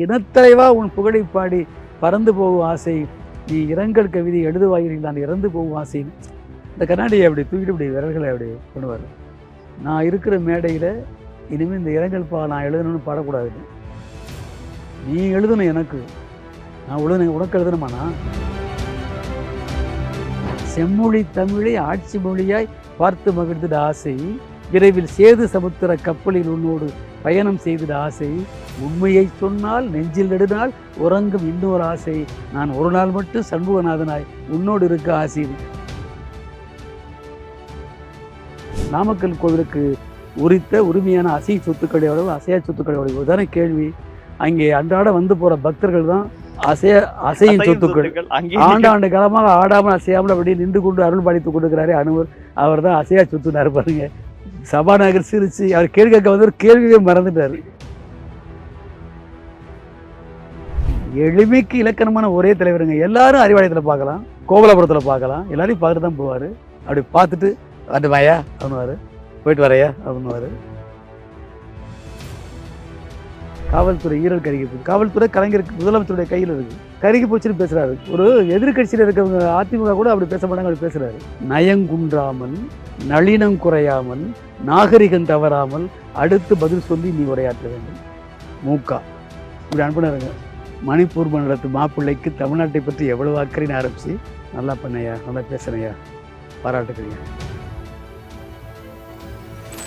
இனத்தலைவா உன் புகழை பாடி பறந்து போகும் ஆசை, நீ இரங்கல் கவிதை எழுதுவாயில் நான் இறந்து போகும் ஆசை. இந்த கண்ணாடியை அப்படி தூக்கிட்டு இப்படி விரல்களை அப்படி பண்ணுவார். நான் இருக்கிற மேடையில் இனிமேல் இந்த இரங்கல் நான் எழுதணும்னு பாடக்கூடாது. நீ எழுதணும் எனக்கு, நான் உனக்கு எழுதணுமாண்ணா. செம்மொழி தமிழை ஆட்சி மொழியாய் பார்த்து மகிழ்ந்திட ஆசை, விரைவில் சேது சமுத்திர கப்பலில் உன்னோடு பயணம் செய்திட ஆசை, உண்மையை சொன்னால் நெஞ்சில் நெடுநாள் உறங்கும் இன்னொரு ஆசை, நான் ஒரு நாள் மட்டும் சண்முகநாதனாய் உன்னோடு இருக்க ஆசை. நாமக்கல் கோவிலுக்கு உரித்த உரிமையான அசை சொத்துக்களோட அசையா சொத்துக்களோட உதாரண கேள்வி. அங்கே அன்றாட வந்து போற பக்தர்கள் தான் அசையின் சொத்துக்கள். ஆண்டாண்டு காலமாக ஆடாமல் அசையாமல் அப்படியே நின்று கொண்டு அருள் பாடித்து கொண்டிருக்கிறாரே அனுவர், அவர் தான் அசையா சொத்துனாரு பாருங்க. சபாநாயகர் சிரிச்சு அவர் கேள்வி கேட்க வந்து கேள்வியே மறந்துட்டாரு. எளிமைக்கு இலக்கணமான ஒரே தலைவருங்க. எல்லாரும் அறிவாலயத்தில் பார்க்கலாம், கோவலபுரத்தில் பார்க்கலாம், எல்லாரையும் பார்த்துட்டு தான் போவார். அப்படி பார்த்துட்டு அது வாயா அப்படின்னுவார், போயிட்டு வரையா அப்படின்னுவார். காவல்துறை ஈரல் கருகி போச்சு, காவல்துறை கலைஞருக்கு முதலமைச்சருடைய கையில் இருக்கு, கருகி போச்சுன்னு பேசுறாரு. ஒரு எதிர்கட்சியில் இருக்கவங்க அதிமுக கூட அப்படி பேச மாட்டாங்க, அப்படி பேசுறாரு. நயங்குன்றாமல், நளினம் குறையாமல், நாகரிகம் தவறாமல் அடுத்து பதில் சொல்லி நீ உரையாற்ற வேண்டும். மூக்கா இப்படி அனுப்பினாருங்க. மணிப்பூர் மாநிலத்து மாப்பிள்ளைக்கு தமிழ்நாட்டை பற்றி எவ்வளவு அக்கறைன்னு ஆரம்பிச்சு, நல்லா பண்ணையா, நல்லா பேசுனையா, பாராட்டுக்கிறீங்க.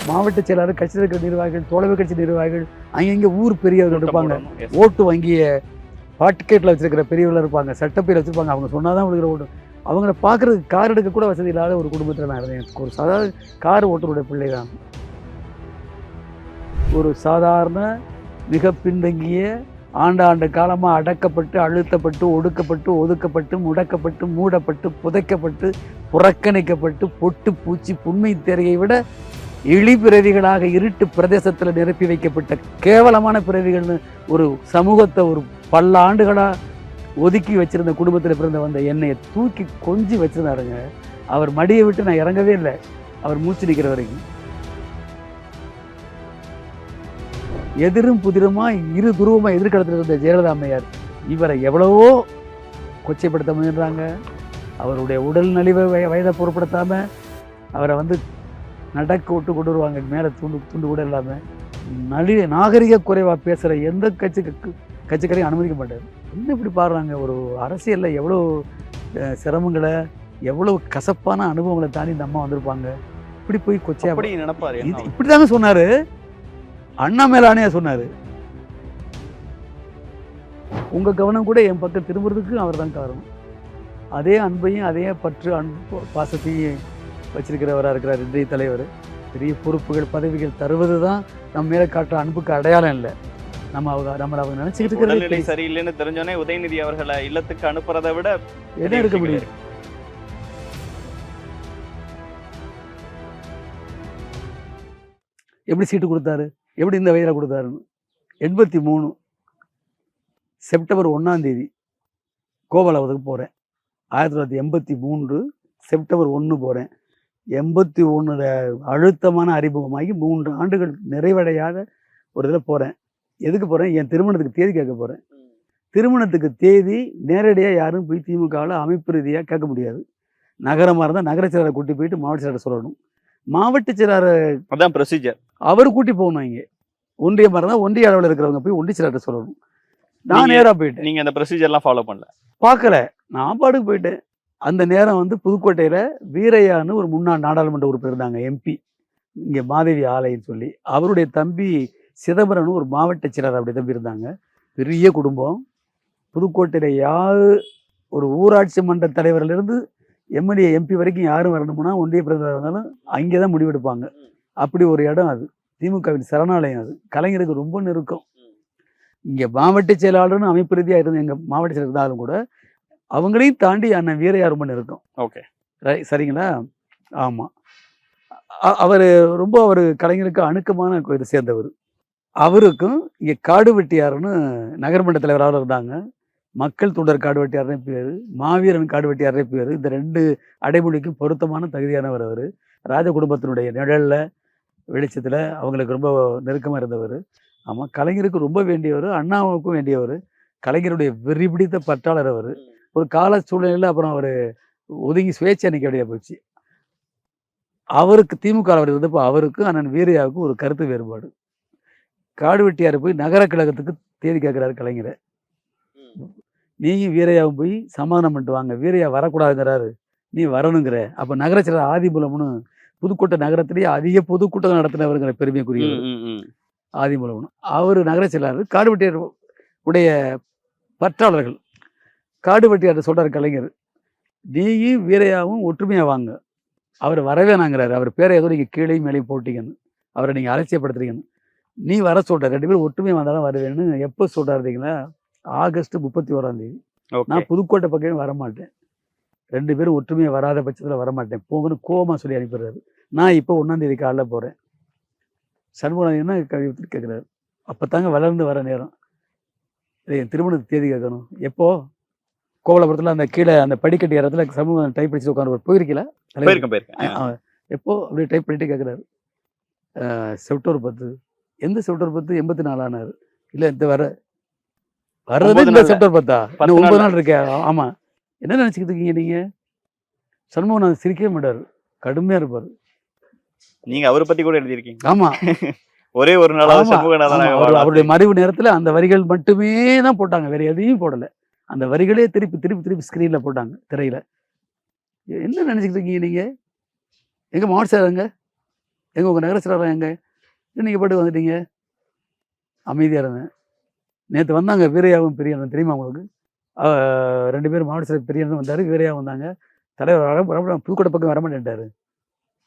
மாவட்ட செயலாளர், கட்சியில் இருக்கிற நிர்வாகிகள், தோழமை கட்சி நிர்வாகிகள், அங்கங்கே ஊர் பெரியவர்கள் இருப்பாங்க, ஓட்டு வங்கிய பாட்டுக்கேட்டில் வச்சிருக்கிற பெரியவர்கள் இருப்பாங்க, சட்டப்பேர் வச்சுருப்பாங்க. அவங்க சொன்னாதான் உங்களுக்கு ஓட்டு. அவங்கள பார்க்குறதுக்கு கார் எடுக்க கூட வசதி இல்லாத ஒரு குடும்பத்தில் நான் இருந்தேன். ஒரு சாதாரண கார் ஓட்டுடைய பிள்ளை தான். ஒரு சாதாரண மிக பின்தங்கிய ஆண்டாண்டு காலமாக அடக்கப்பட்டு, அழுத்தப்பட்டு, ஒடுக்கப்பட்டு, ஒதுக்கப்பட்டு, முடக்கப்பட்டு, மூடப்பட்டு, புதைக்கப்பட்டு, புறக்கணிக்கப்பட்டு, பொட்டு பூச்சி புண்மை தேரையை விட இழிபிறவிகளாக இருட்டு பிரதேசத்தில் நிரப்பி வைக்கப்பட்ட கேவலமான பிறவிகள்னு ஒரு சமூகத்தை ஒரு பல ஆண்டுகளாக ஒதுக்கி வச்சிருந்த குடும்பத்தில் பிறந்த வந்த என்னையை தூக்கி கொஞ்சி வச்சிருந்தாருங்க. அவர் மடியை விட்டு நான் இறங்கவே இல்லை, அவர் மூச்சு நிற்கிற வரைக்கும். எதிரும் புதிருமா இரு துருவமாக எதிர்காலத்தில் இருந்த ஜெயலலிதா அம்மையார் இவரை எவ்வளவோ கொச்சைப்படுத்த முயன்றாங்க. அவருடைய உடல் நலிவை வயதை பொருட்படுத்தாமல் அவரை வந்து நடக்க விட்டு கொண்டு வருவாங்க, மேலே துண்டு கூட இல்லாமல். நாகரிக குறைவாக பேசுகிற எந்த கட்சிக்காரையும் அனுமதிக்க மாட்டார். இன்னும் இப்படி பாடுறாங்க. ஒரு அரசியலில் எவ்வளோ சிரமங்களை, எவ்வளோ கசப்பான அனுபவங்களை தாண்டி இந்த அம்மா வந்திருப்பாங்க. இப்படி போய் கொச்சையா நினைப்பாரு. இப்படி தாங்க சொன்னார், அண்ணா மேலானே சொன்னார். உங்கள் கவனம் கூட என் பக்கம் திரும்புறதுக்கு அவர் தான் காரணம். அதே அன்பையும் அதே பற்று அன்பு பாசத்தையும் வச்சிருக்கிறவராக இருக்கிறார் இன்றைய தலைவர். பெரிய பொறுப்புகள் பதவிகள் தருவது தான் நம்ம மேலே காட்டுற அன்புக்கு அடையாளம் இல்லை. நம்மளை அவங்க நினைச்சுக்கிட்டு இருக்கிறது சரியில்லைன்னு தெரிஞ்சோன்னே உதயநிதி அவர்களை இல்லத்துக்கு அனுப்புறதை விட என்ன இருக்க முடியும்? எப்படி சீட்டு கொடுத்தாரு, எப்படி இந்த வயதில் கொடுத்தாருன்னு. 83 செப்டம்பர் 1ஆம் தேதி கோவலபுரத்துக்கு போகிறேன். 1983 செப்டம்பர் 1 போகிறேன். 81 அழுத்தமான அறிமுகமாகி 3 ஆண்டுகள் நிறைவடையாத ஒரு இதில் போகிறேன். எதுக்கு போகிறேன்? என் திருமணத்துக்கு தேதி கேட்க போகிறேன். திருமணத்துக்கு தேதி நேரடியாக யாரும் போய் திமுகவில் அமைப்பு ரீதியாக கேட்க முடியாது. நகரமாக இருந்தால் நகர செயலாளரை கூட்டி போயிட்டு மாவட்ட செயலாளர் சொல்லணும். மாவட்ட செயலாளர் அதான் ப்ரொசீஜர், அவர் கூட்டி போகணும். இங்கே ஒன்றியமாக இருந்தால் ஒன்றிய அளவில் இருக்கிறவங்க போய் ஒன்றிய செயலாளர் சொல்லணும். நான் நேராக போயிட்டேன். நீங்கள் அந்த ப்ரொசீஜர்லாம் ஃபாலோ பண்ணல? பார்க்கல, நான் பாட்டுக்கு போயிட்டேன். அந்த நேரம் வந்து புதுக்கோட்டையில் வீரையான்னு ஒரு முன்னாள் நாடாளுமன்ற உறுப்பினர் இருந்தாங்க, எம்பி, இங்கே மாதவி ஆலைன்னு சொல்லி. அவருடைய தம்பி சிதம்பரம்னு ஒரு மாவட்ட செயலர் அப்படி தம்பி இருந்தாங்க. பெரிய குடும்பம். புதுக்கோட்டையில் யார் ஒரு ஊராட்சி மன்ற தலைவரிலிருந்து எம்எல்ஏ எம்பி வரைக்கும் யாரும் வரணும்னா ஒன்றிய பிரதமர் இருந்தாலும் அங்கே தான் முடிவெடுப்பாங்க. அப்படி ஒரு இடம் அது. திமுகவின் சரணாலயம் அது. கலைஞருக்கு ரொம்ப நெருக்கம். இங்கே மாவட்ட செயலாளர்னு அமைப்பு ரீதியாக இருந்து எங்கள் மாவட்ட செயலர் இருந்தாலும் கூட அவங்களையும் தாண்டி அண்ணன் வீரையா ரொம்ப நெருக்கம். ஓகே, சரிங்களா? ஆமாம். அவர் ரொம்ப அவர் கலைஞருக்கு அணுக்கமான இதை சேர்ந்தவர். அவருக்கும் இங்கே காடு வெட்டியார்னு நகர்மன்ற தலைவராக இருந்தாங்க. மக்கள் தொண்டர் காடு வெட்டியார்னே பேர், மாவீரன் காடு வெட்டியார்னே பேர். இந்த 2 அடைமொழிக்கும் பொருத்தமான தகுதியானவர் அவர். ராஜ குடும்பத்தினுடைய நிழலில் வெளிச்சத்தில் அவங்களுக்கு ரொம்ப நெருக்கமாக இருந்தவர். ஆமாம், கலைஞருக்கு ரொம்ப வேண்டியவர், அண்ணாவுக்கும் வேண்டியவர், கலைஞருடைய வெறி பிடித்த பற்றாளர் அவர். ஒரு கால சூழ்நிலையில் அப்புறம் அவர் ஒதுங்கி சுயேட்சை நிற்க வேண்டியதாக போச்சு. அவருக்கு திமுக அவர் இருந்தப்போ அவருக்கும் அண்ணன் வீரையாவுக்கும் ஒரு கருத்து வேறுபாடு. காடு வெட்டியார் போய் நகர கழகத்துக்கு தேதி கேட்குறாரு கலைஞரை. நீயும் வீரையாவும் போய் சமாதானம் பண்ணிட்டு வாங்க, வீரையா வரக்கூடாதுங்கிறாரு, நீ வரணுங்கிற. அப்போ நகர செயலர் ஆதிமூலம்னு புதுக்கோட்டை நகரத்திலேயே அதிக பொதுக்கூட்டம் நடத்தினவருங்கிற பெருமைக்குரியவர் ஆதிமூலம்னு. அவர் நகர செயலாளர். காடு வெட்டியார் உடைய பற்றாளர்கள். காடு வெட்டியார் சொல்கிறார் கலைஞர், நீயும் வீரையாவும் ஒற்றுமையாக வாங்க. அவர் வரவே நாங்கிறாரு. அவர் பேரை ஏதோ நீங்கள் கீழே மேலேயும் போட்டீங்கன்னு, அவரை நீங்கள் அலட்சியப்படுத்துறீங்கன்னு. நீ வர சொல்கிற, 2 பேரும் ஒற்றுமையாக வந்தாலும் வருவேன்னு எப்போ சொல்கிறாருந்தீங்களா? ஆகஸ்ட் 31 நான் புதுக்கோட்டை பக்கமே வரமாட்டேன், 2 பேரும் ஒற்றுமையாக வராத பட்சத்தில் வரமாட்டேன் போங்கன்னு கோபமாக சொல்லி அனுப்பிடுறாரு. நான் இப்போ 1ஆம் காலைல போகிறேன். சண்முகம் என்ன கழிவுன்னு கேட்குறாரு. அப்போ தாங்க வளர்ந்து வர நேரம், என் திருமணத்துக்கு தேதி கேட்கணும். எப்போ? கோவலபுரத்தில் அந்த கீழே அந்த படிக்கட்டு இடத்துல சமூகம் டைப் படிச்சு உட்காந்து போயிருக்கீங்களா? எப்போ அப்படியே டைப் பண்ணிட்டு கேட்குறாரு. செப்டம்பர் 10. எந்த செப்டம்பர் 10? 84 ஆனாரு. இல்லை இந்த வர்றது இந்த செப்டம்பர் 10ஆ? இன்னும் 9 நாள் இருக்கே. ஆமாம், என்ன நினச்சிக்கிட்டு இருக்கீங்க நீங்கள்? சண்முகம் சிரிக்கவே மாட்டார், கடுமையாக இருப்பார். நீங்க அவரை பத்தி கூட எழுதியிருக்கீங்க. ஆமா, ஒரே ஒரு நாள் அவருடைய மறைவு நேரத்தில் அந்த வரிகள் மட்டுமே தான் போட்டாங்க, வேற எதையும் போடலை. அந்த வரிகளே திருப்பி திருப்பி திருப்பி ஸ்க்ரீனில் போட்டாங்க, திரையில். என்ன நினச்சிக்கிட்டு இருக்கீங்க நீங்கள்? எங்கள் மாவட்ட செயலருங்க, எங்கள் உங்கள் நகர செயலர் எங்கே? நீங்கள் பாட்டு வந்துட்டீங்க. அமைதியாக இருந்தேன். நேற்று வந்தாங்க வீரையாவும் பெரியண்ணன், தெரியுமா உங்களுக்கு? 2 பேரும் மாவட்ட செயலர் பெரியண்ணன் வந்தார், வீரையாவும் வந்தாங்க. தலைவர் புதுக்கோட்டை பக்கம் வரமாட்டேன்ட்டார்.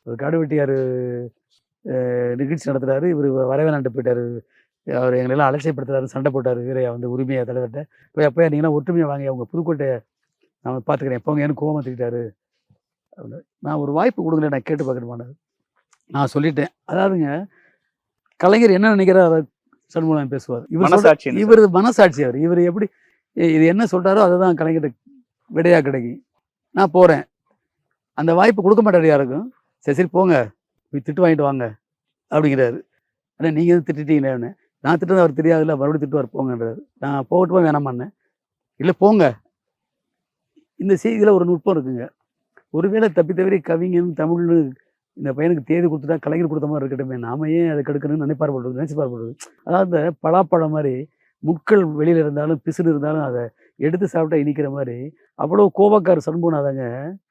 ஒரு காடு வெட்டியார் நிகழ்ச்சி நடத்துகிறாரு, இவர் வரவேணான்ட்டு போயிட்டார். அவர் எங்களெல்லாம் அலட்சியப்படுத்துறாரு, சண்டை போட்டார் வீரையா வந்து உரிமையாக தலைவர்கிட்ட. போய் அப்போ நீங்களாம் ஒற்றுமையாக வாங்க, அவங்க புதுக்கோட்டையை நான் பார்த்துக்கிறேன், எப்போங்க எனக்கு கோவம் தூக்கிட்டாரு அப்படின்னு. நான் ஒரு வாய்ப்பு கொடுங்கல, நான் கேட்டு பார்க்கணுமானது. நான் சொல்லிட்டேன். அதாவதுங்க, கலைஞர் என்ன நினைக்கிறார் அதை சண்முகம் பேசுவார். இவர் மனசாட்சி. இவர் எப்படி இது என்ன சொல்கிறாரோ அதை தான் கலைஞர் விடையாக கிடைக்கும். நான் போகிறேன், அந்த வாய்ப்பு கொடுக்க மாட்டார் யாருக்கும். சரி சரி போங்க, போய் திட்டு வாங்கிட்டு வாங்க அப்படிங்கிறாரு. ஆனால் நீங்கள் எதுவும் திட்டிட்டீங்கன்னு. நான் திட்டுறது அவர் தெரியாதுல்ல, மறுபடியும் திட்டுவார் போங்கன்றாரு. நான் போகட்டுமா வேணாமான்னேன். இல்லை போங்க. இந்த செய்தியில் ஒரு நுட்பம் இருக்குங்க. ஒருவேளை தப்பி தவிர கவிஞன் தமிழ்னு இந்த பையனுக்கு தேதி கொடுத்துட்டா கலைஞர் கொடுத்த மாதிரி இருக்கட்டுமே, நாம ஏன் அதை கெடுக்கணும்னு நினைச்சு பார்ப்படுறது. அதாவது பலாப்பழம் மாதிரி முட்கள் வெளியில் இருந்தாலும் பிசுறு இருந்தாலும் அதை எடுத்து சாப்பிட்டா இனிக்கிற மாதிரி அவ்வளோ கோபக்கார சண்முகநாதங்க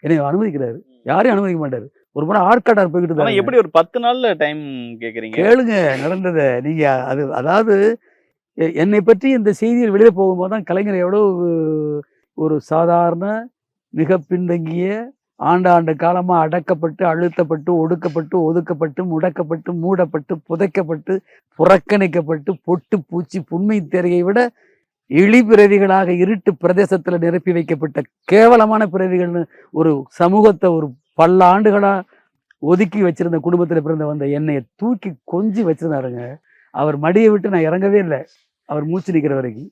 என்னை அனுமதிக்கிறாரு. யாரையும் அனுமதிக்க மாட்டாரு. ஒரு முறை ஆற்காட்டார் போய்கிட்டு தான். எப்படி ஒரு 10 நாள்ல டைம் கேட்குறீங்க? கேளுங்க நடந்ததை. நீங்க அது அதாவது என்னை பற்றி இந்த செய்தியில் வெளியே போகும்போது தான் கலைஞர் எவ்வளோ ஒரு சாதாரண மிக பின்தங்கிய ஆண்டாண்டு காலமாக அடக்கப்பட்டு அழுத்தப்பட்டு ஒடுக்கப்பட்டு ஒதுக்கப்பட்டு முடக்கப்பட்டு மூடப்பட்டு புதைக்கப்பட்டு புறக்கணிக்கப்பட்டு பொட்டு பூச்சி புன்மை திரையை விட இழிபிறவிகளாக இருட்டு பிரதேசத்தில் நிரப்பி வைக்கப்பட்ட கேவலமான பிறவிகள்னு ஒரு சமூகத்தை ஒரு பல ஆண்டுகளாக ஒதுக்கி வச்சிருந்த குடும்பத்தில் பிறந்த வந்த என்னையை தூக்கி கொஞ்சி வச்சிருந்தாருங்க. அவர் மடியை விட்டு நான் இறங்கவே இல்லை, அவர் மூச்சு நிற்கிற வரைக்கும்.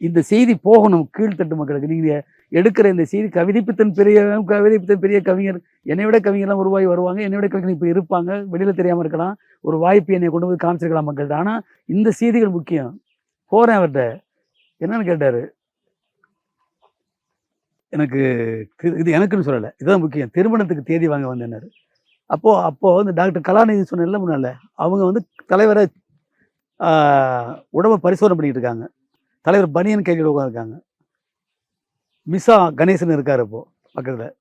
இந்த செய்தி போகணும் கீழ்த்தட்டு மக்களுக்கு. நீங்கள் எடுக்கிற இந்த செய்தி கவிதைப்பித்தன் பெரிய கவிஞர், என்னை விட கவிஞர்லாம் உருவாகி வருவாங்க, என்னை விட கவிஞர் இப்போ இருப்பாங்க, வெளியில் தெரியாமல் இருக்கலாம். ஒரு வாய்ப்பு என்னை கொண்டு போய் காமிச்சிருக்கலாம் மக்கள்கிட்ட. ஆனால் இந்த செய்திகள் முக்கியம். போகிறேன் அவர்கிட்ட, என்னன்னு கேட்டார். எனக்கு இது எனக்குன்னு சொல்லலை, இதுதான் முக்கியம், திருமணத்துக்கு தேதி வாங்க வந்தேன்னாரு. அப்போது இந்த டாக்டர் கலாநிதி சொன்னேன்ல முன்னால, அவங்க வந்து தலைவரை உடம்பை பரிசோதனை பண்ணிக்கிட்டு இருக்காங்க. தலைவர் பனியன் கையில் உட்காந்துருக்காங்க. மிஸ்ஸா கணேசன் இருக்கார் இப்போ பக்கத்தில்.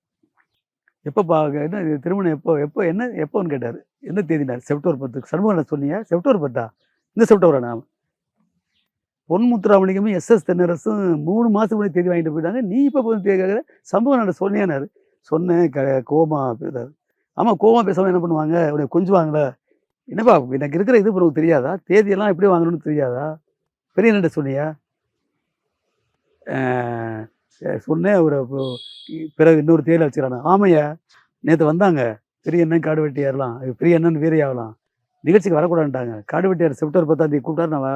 எப்போ என்ன திருமணம் எப்போன்னு கேட்டார். என்ன தேதினார்? செப்டம்பர் 10. சண்முகம் சொன்னீங்க செப்டம்பர் 10ஆ? இந்த செப்டம்பரா? நான் பொன்முத்துராமலிங்கமும் எஸ்எஸ் தென்னரசும் 3 மாதத்துக்கு முன்னாடி தேதி வாங்கிட்டு போயிட்டாங்க. நீ இப்போ போய் தேதி கேட்குற? சம்பவம் நான் சொன்னேன்னாரு. சொன்னேன் கோமா பேசுறாரு. ஆமாம், கோமா பேசாமல் என்ன பண்ணுவாங்க, உனக்கு கொஞ்சுவாங்களே. என்னப்பா எனக்கு இருக்கிற இது உனக்கு தெரியாதா? தேதியெல்லாம் எப்படி வாங்கணும்னு தெரியாதா? பெரிய என்ன சொன்னியா? சொன்னேன். ஒரு பிறகு இன்னொரு தேதியில் வச்சுக்கிறானு. ஆமையா, நேற்று வந்தாங்க பெரிய அண்ணன் காடு வெட்டியாரெலாம், பெரிய அண்ணன் வீரையாகலாம் நிகழ்ச்சிக்கு வரக்கூடாதுட்டாங்க. காடு வெட்டியார் செப்டம்பர் 10 கூப்பிட்டாரு. நான்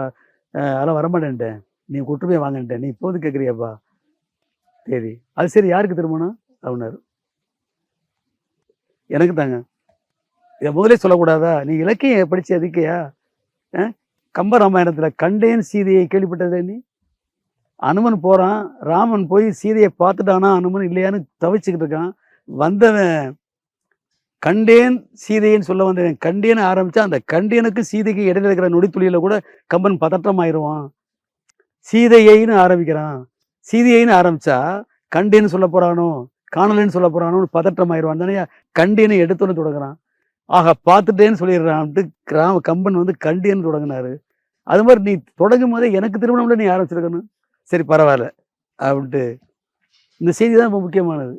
அதெல்லாம் வரமாட்டேன்ட்டேன், நீ கூட்டுமே வாங்கன்ட்டேன், நீ இப்போது கேட்குறியாப்பா தேதி? அது சரி, யாருக்கு திருமணம் அப்படின்னாரு. எனக்கு தாங்க. இதை முதலே சொல்லக்கூடாதா? நீ இலக்கியம் படித்து அதிக்கையா? கம்பராமாயணத்துல கண்டேன் சீதையை கேள்விப்பட்டதே நீ? அனுமன் போறான், ராமன் போய் சீதையை பார்த்துட்டானா அனுமன் இல்லையான்னு தவிச்சுக்கிட்டு இருக்கான். வந்தவன் கண்டேன் சீதைன்னு சொல்ல வந்தவன் கண்டேன்னு ஆரம்பிச்சா அந்த கண்டேனுக்கு சீதைக்கு இடையில இருக்கிற நொடித்துளியில கூட கம்பன் பதற்றமாயிருவான். சீதையைன்னு ஆரம்பிக்கிறான். சீதையைன்னு ஆரம்பிச்சா கண்டேன்னு சொல்ல போறானோ காணலைன்னு சொல்ல போறானோன்னு பதற்றமாயிருவான் தானே. கண்டேன்னு எடுத்தோன்னு தொடங்குறான். ஆக பார்த்துட்டேன்னு சொல்லிடுறான்ட்டு கம்பன் வந்து கண்டேன்னு தொடங்கினாரு. அது மாதிரி நீ தொடங்கும் போதே எனக்கு திருமணம்ல நீ ஆரம்பிச்சிருக்கணும். சரி பரவாயில்ல அப்படின்ட்டு இந்த செய்தி தான் ரொம்ப முக்கியமானது.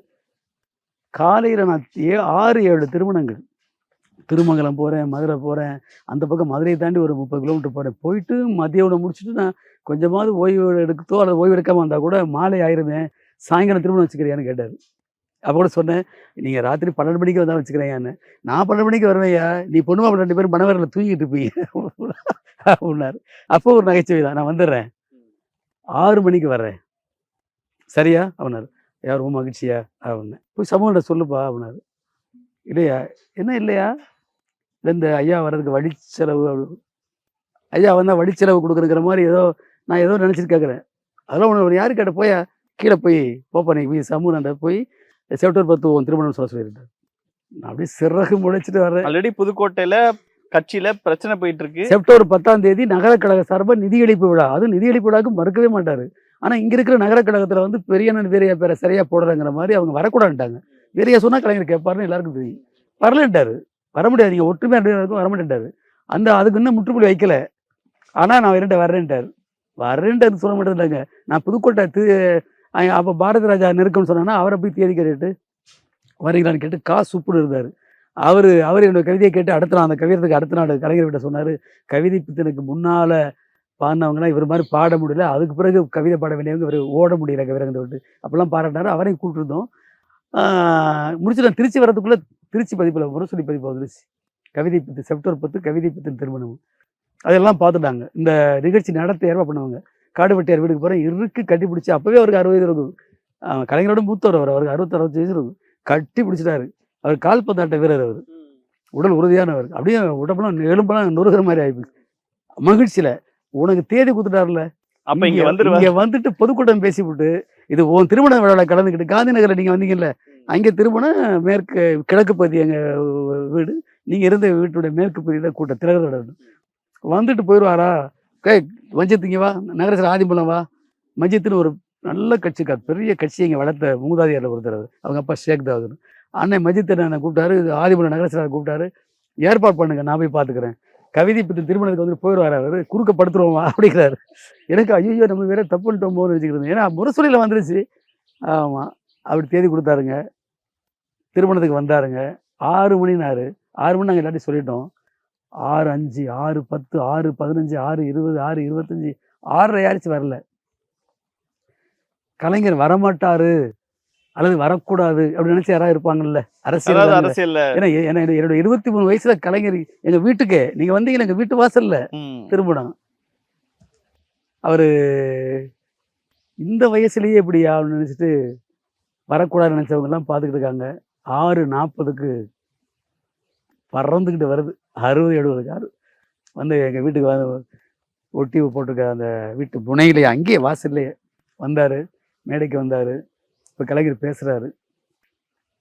காலையில் நான் 6-7 திருமணங்கள். திருமங்கலம் போகிறேன், மதுரை போகிறேன், அந்த பக்கம் மதுரையை தாண்டி ஒரு 30 கிலோமீட்டர் போகிறேன். போயிட்டு மதிய உணவு முடிச்சுட்டு நான் கொஞ்சமாவது ஓய்வு எடுக்கத்தோ அல்லது ஓய்வு எடுக்காமல் வந்தால் கூட மாலை ஆயிருமே, சாயங்காலம் திருமணம் வச்சுக்கிறியான்னு கேட்டார். அப்போ கூட சொன்னேன், நீங்கள் ராத்திரி 12 மணிக்கு வந்தால் வச்சுக்கிறேயான்னு. நான் 12 மணிக்கு வருவேன்யா, நீ பொண்ணுமா 2 பேரும் மணவரில் தூங்கிட்டு இருப்பீங்க அப்படின்னாரு. அப்போ ஒரு நகைச்சுவை தான், நான் வந்துடுறேன் 6 மணிக்கு வர்றேன் சரியா அப்படின்னாரு. யார் ரொம்ப மகிழ்ச்சியா அப்படின்னேன். போய் சமூகத்தை சொல்லுப்பா அப்படின்னாரு. இல்லையா என்ன இல்லையா இந்த ஐயா வர்றதுக்கு வழிச்செலவு ஐயா வந்தால் வழிச்செலவு கொடுக்குறங்கிற மாதிரி ஏதோ நான் ஏதோ நினச்சிட்டு கேட்குறேன். அதெல்லாம் ஒன்று யாரு கேட்ட போயா கீழே போய் போப்பா நீ சமூகண்ட போய் செப்டம்பர் 10 உன் திருமணம் சொல்ல சொல்லியிருந்தேன். நான் அப்படியே சிறகு முளைச்சிட்டு வர்றேன். ஆல்ரெடி புதுக்கோட்டையில கட்சியில பிரச்சனை போயிட்டு இருக்கு. செப்டம்பர் 10ஆம் தேதி நகர கழக சார்பாக நிதியளிப்பு விழா. அதுவும் நிதியளிப்பு விழாவுக்கு மறுக்கவே மாட்டார். ஆனால் இங்கே இருக்கிற நகர கழகத்தில் வந்து பெரியண்ணன் வீரையா பேரை சரியாக போடுறங்கிற மாதிரி அவங்க வரக்கூடாதுட்டாங்க. வீரையா சொன்னால் கலைஞர் கேட்பாருன்னு எல்லாருக்கும் தெரியும். வரலன்ட்டாரு. வர முடியாது, நீங்கள் ஒற்றுமையாக 2 பேருக்கும் வர மாட்டேன்ட்டாரு. அதுக்கு இன்னும் முற்றுப்புள்ளி வைக்கல. ஆனால் நான் இரண்டு வர்றேன்ட்டார். வர்றேன்ட்டு சொல்ல மாட்டேன்ட்டாங்க. நான் புதுக்கோட்டை அப்போ பாரதி ராஜா நெருக்கம்னு சொன்னாங்கன்னா அவரை போய் தேதி கேட்டு வரீங்களான்னு கேட்டு காசு உப்புன்னு இருந்தார். அவர் என்னோட கவிதையை கேட்டு அடுத்த நாள் அந்த கவிதைக்கு அடுத்த நாள் கலைஞர்கிட்ட சொன்னார், கவிதை பித்தனுக்கு முன்னால் பாடினவங்களாம் இவர் மாதிரி பாட முடியல, அதுக்கு பிறகு கவிதை பாட வேண்டியவங்க இவர் ஓட முடியல கவிரங்க விட்டு அப்போல்லாம் பாராட்டினார். அவரையும் கூப்பிட்டுருந்தோம். முடிச்சு நான் திருச்சி வரதுக்குள்ளே திருச்சி பதிப்பில் முரசொலி பதிப்பு வந்துருச்சு. கவிதை பித்து செப்டம்பர் 10 கவிதை பித்தன் திருமணம். அதெல்லாம் பார்த்துட்டாங்க. இந்த நிகழ்ச்சி நடத்த ஏற்பாடு பண்ணுவாங்க. காடு வெட்டியார் வீட்டுக்கு போகிறேன், இருக்கு கட்டி பிடிச்சி. அப்போவே அவருக்கு 60 வயது இருக்கும். கலைஞரோட மூத்தவர் அவருக்கு 66 வயசு இருக்கும். கட்டி பிடிச்சிட்டாரு. அவர் கால்பந்தாட்ட வீரர், அவர் உடல் உறுதியானவர். அப்படியே உடம்பெல்லாம் எலும்பெல்லாம் நொறுகிற மாதிரி ஆயிடுச்சு மகிழ்ச்சியில். உனக்கு தேதி கொடுத்துட்டாருல, அப்ப இங்க வந்துட்டு பொதுக்கூட்டம் பேசிவிட்டு இது உன் திருமண விழாவில் கலந்துக்கிட்டு காந்தி நகரில் நீங்கள் வந்தீங்கல்ல, அங்கே திருமணம் கிழக்கு பகுதி எங்கள் வீடு, நீங்கள் இருந்த வீட்டுடைய மேற்கு பகுதியில் கூட்டம் திலகரோட வந்துட்டு போயிடுவாரா. மஞ்சத்துங்க வா, நகரசர் ஆதிமலம் வா. மஞ்சத்துன்னு ஒரு நல்ல கட்சிக்கார், பெரிய கட்சி இங்கே வளர்த்த மூதாதியாரில் ஒருத்தர். அவங்க அப்பா ஷேக் தாவூத். அண்ணன் மஜித்தை என்னை கூப்பிட்டாரு, ஆதிமலம் நகரசராக கூப்பிட்டாரு. ஏற்பாடு பண்ணுங்க, நான் போய் பார்த்துக்கிறேன். கவிதை பற்றி திருமணத்துக்கு வந்து போயிடுவார் அவர், குறுக்கப்படுத்துருவோமா அப்படிங்கிறாரு. எனக்கு ஐயோ நம்ம வேற தப்பு பண்ணிட்டோமோன்னு வச்சுக்கிறது. ஏன்னா முரசொலியில் வந்துருச்சு. ஆமாம், அப்படி தேதி கொடுத்தாருங்க. திருமணத்துக்கு வந்தாருங்க. 6 மணினாரு. 6 மணி நாங்கள் எல்லாத்தையும் சொல்லிட்டோம். 6:05, 6:10, 6:15, 6:20, 6:25, 6:30 ஆயிடுச்சு வரல. கலைஞர் வரமாட்டாரு அல்லது வரக்கூடாது அப்படின்னு நினைச்சு யாராவது இருப்பாங்கல்ல அரசியல். ஏன்னா என்னோட 23 வயசுல கலைஞர் எங்க வீட்டுக்கு நீங்க வந்தீங்கன்னா எங்க வீட்டு வாசல்ல திருமணம். அவரு இந்த வயசுலயே இப்படி ஆகணும்னு நினைச்சிட்டு வரக்கூடாதுன்னு நினைச்சவங்க எல்லாம் பார்த்துக்கிட்டு இருக்காங்க. 6:40க்கு பறந்துக்கிட்டு வருது. 60-70 கார் வந்து எங்கள் வீட்டுக்கு வந்து ஒட்டி போட்டிருக்க அந்த வீட்டு முனையிலேயே அங்கேயே வாசல்லையே வந்தார். மேடைக்கு வந்தார். இப்போ கலைஞர் பேசுகிறாரு,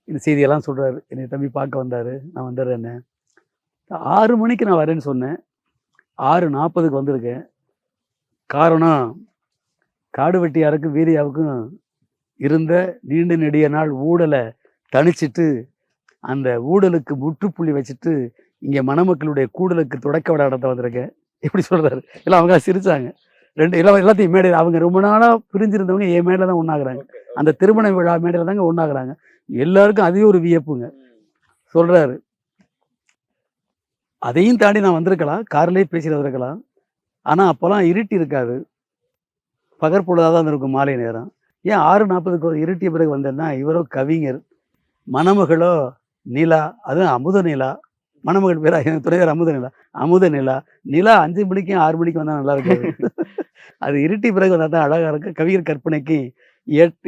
இந்த செய்தியெல்லாம் சொல்கிறாரு. என்னை தம்பி பார்க்க வந்தார், நான் வந்துடுறேன்னு. 6 மணிக்கு நான் வரேன்னு சொன்னேன். 6:40க்கு வந்திருக்கேன். காரணம், காடு வெட்டியாருக்கும் வீரியாவுக்கும் இருந்த நீண்ட நெடிய நாள் ஊழலை தணிச்சிட்டு அந்த ஊழலுக்கு முற்றுப்புள்ளி வச்சுட்டு இங்கே மணமக்களுடைய கூடலுக்கு தொடக்க விட நடத்த வந்திருக்கேன். எப்படி சொல்கிறாரு. எல்லாம் அவங்க சிரிச்சாங்க. எல்லாத்தையும் மேடையில் அவங்க ரொம்ப நாளாக பிரிஞ்சிருந்தவங்க என் மேடையில் தான் ஒன்றாகிறாங்க. அந்த திருமண விழா மேடையில் தாங்க ஒன்றாகிறாங்க. எல்லாருக்கும் அதே ஒரு வியப்புங்க. சொல்கிறாரு, அதையும் தாண்டி நான் வந்திருக்கலாம், கார்லேயே பேசிட்டு வந்திருக்கலாம். ஆனால் அப்போல்லாம் இருட்டி இருக்காது, பகற்பொழுதாக தான் இருக்கும் மாலை நேரம். ஏன் 6:40க்கு ஒரு இருட்டிய பிறகு வந்தேன்னா, இவரோ கவிஞர், மணமகளோ நிலா, அதுவும் அமுத நிலா. மணமகள் பேரா துணைவர் அமுத நிலா. நிலா 5 மணிக்கும் 6 மணிக்கு வந்தால் நல்லா இருக்காது. அது இருட்டி பிறகு வந்தால் தான் அழகாக இருக்கு. கவிஞர் கற்பனைக்கு